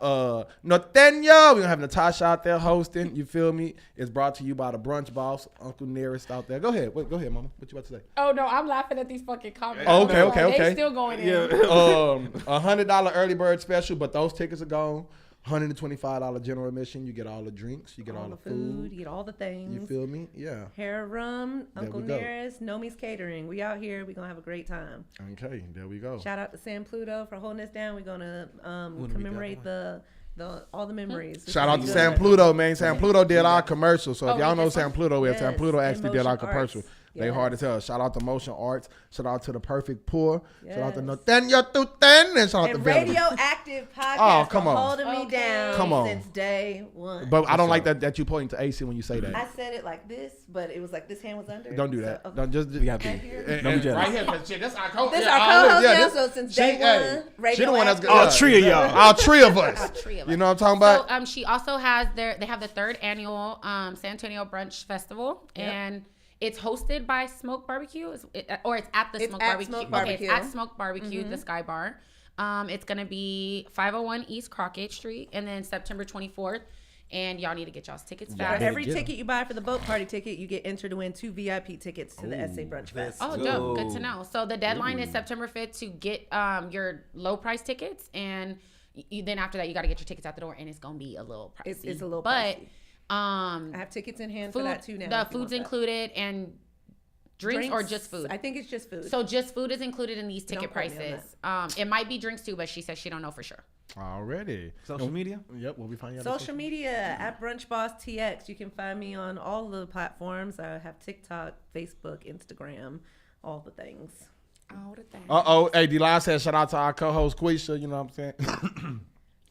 Nathaniel. We're gonna have Natasha out there hosting. You feel me? It's brought to you by the Brunch Boss, Uncle Nearest out there. Go ahead, Mama. What you about to say? Oh no, I'm laughing at these fucking comments. Oh, okay. They still going in. $100 early bird special, but those tickets are gone. $125 general admission. You get all the drinks. You get all the food. You get all the things. You feel me? Yeah. Hair Rum, Uncle Nearest, Nomi's Catering. We out here. We're going to have a great time. Okay, there we go. Shout out to San Pluto for holding us down. We're going to commemorate all the memories. Shout out to San Pluto, man. San Pluto did our commercial. So if y'all know San Pluto is, San Pluto actually did our commercial. They hard as hell. Shout out to Motion Arts. Shout out to The Perfect Pour. Shout out to Nathaniel Tuten. And shout out to RadioActive Podcast. Oh, come on. Holding me down since day one. But I don't like that you pointing to AC when you say that. I said it like this, but it was like this hand was under. Don't do that. So, Don't just be happy. Don't be jealous. Right here, because shit, that's our co-host. This our co-host now, so since day one, she the one that's all three of y'all. All three of us. You know what I'm talking about? So she also has they have the 3rd annual San Antonio Brunch Festival, and it's hosted by Smoke Barbecue, or it's at the Smoke Barbecue. Okay, it's at Smoke Barbecue, the Sky Bar. It's gonna be 501 East Crockett Street, and then September 24th. And y'all need to get y'all's tickets fast. For every ticket you buy for the boat party ticket, you get entered to win 2 VIP tickets to the SA Brunch Fest. Oh, dope. Good to know. So the deadline is September 5th to get your low price tickets, and then after that you got to get your tickets out the door, and it's gonna be a little pricey. It's a little pricey. I have tickets in hand for that too now. The food's included, and drinks or just food? I think it's just food. So just food is included in these ticket prices. It might be drinks too, but she says she don't know for sure. Already. Social media? Yep, we'll be finding out. Social media at Brunch Boss TX. You can find me on all the platforms. I have TikTok, Facebook, Instagram, all the things. All the things. Hey, D-Live said shout out to our co-host Quisha, you know what I'm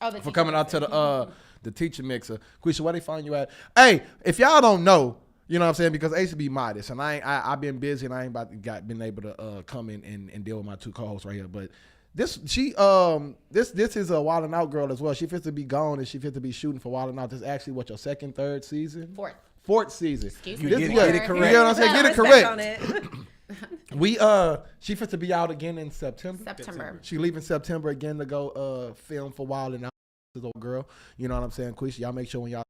saying? For coming out to the teacher mixer. Quisha, where they find you at? Hey, if y'all don't know, you know what I'm saying? Because I used to be modest, and I've been busy, and I ain't been able to come in and deal with my two co-hosts right here. But This is a Wild 'N Out girl as well. She fits to be gone and she fits to be shooting for Wild 'N Out. This is actually what, your second, third season? Fourth season. Excuse You me. get it correct. You know what I'm saying? Get it correct. She fits to be out again in September. She leaving September again to go film for Wild 'N Out. This old girl, you know what I'm saying? Quisha, y'all make sure when y'all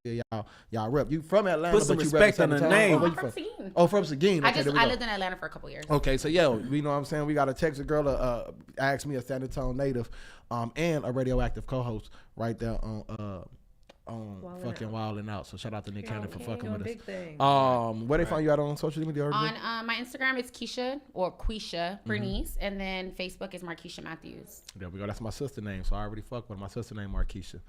rep. You from Atlanta? Put some respect on the name. I'm from Seguin. Oh, from Seguin. Okay, I lived in Atlanta for a couple years. Okay, so you know what I'm saying? We got a Texas girl to ask me, a San Antonio native, and a radioactive co-host right there on fucking Wild 'N Out. So shout out to Nick Cannon for fucking with us. Where they find you out on social media? On my Instagram, it's Quisha Bernice, and then Facebook is Markeisha Matthews. There we go. That's my sister name, so I already fuck with my sister name, Markeisha.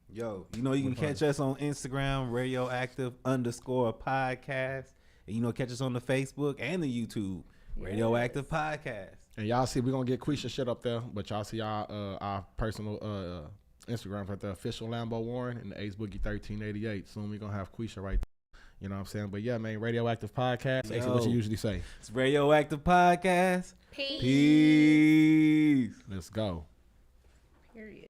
Yo, you know you can catch us on Instagram, radioactive_podcast, and catch us on the Facebook and the YouTube, Radioactive Podcast. And y'all see, we're gonna get Quisha shit up there, but y'all see our personal Instagram right there, official Lambo Warren and the Ace Boogie 1388. Soon we gonna have Quisha right there. You know what I'm saying? But yeah, man, Radioactive Podcast. Ace, what you usually say? It's Radioactive Podcast. Peace. Peace. Let's go. Period.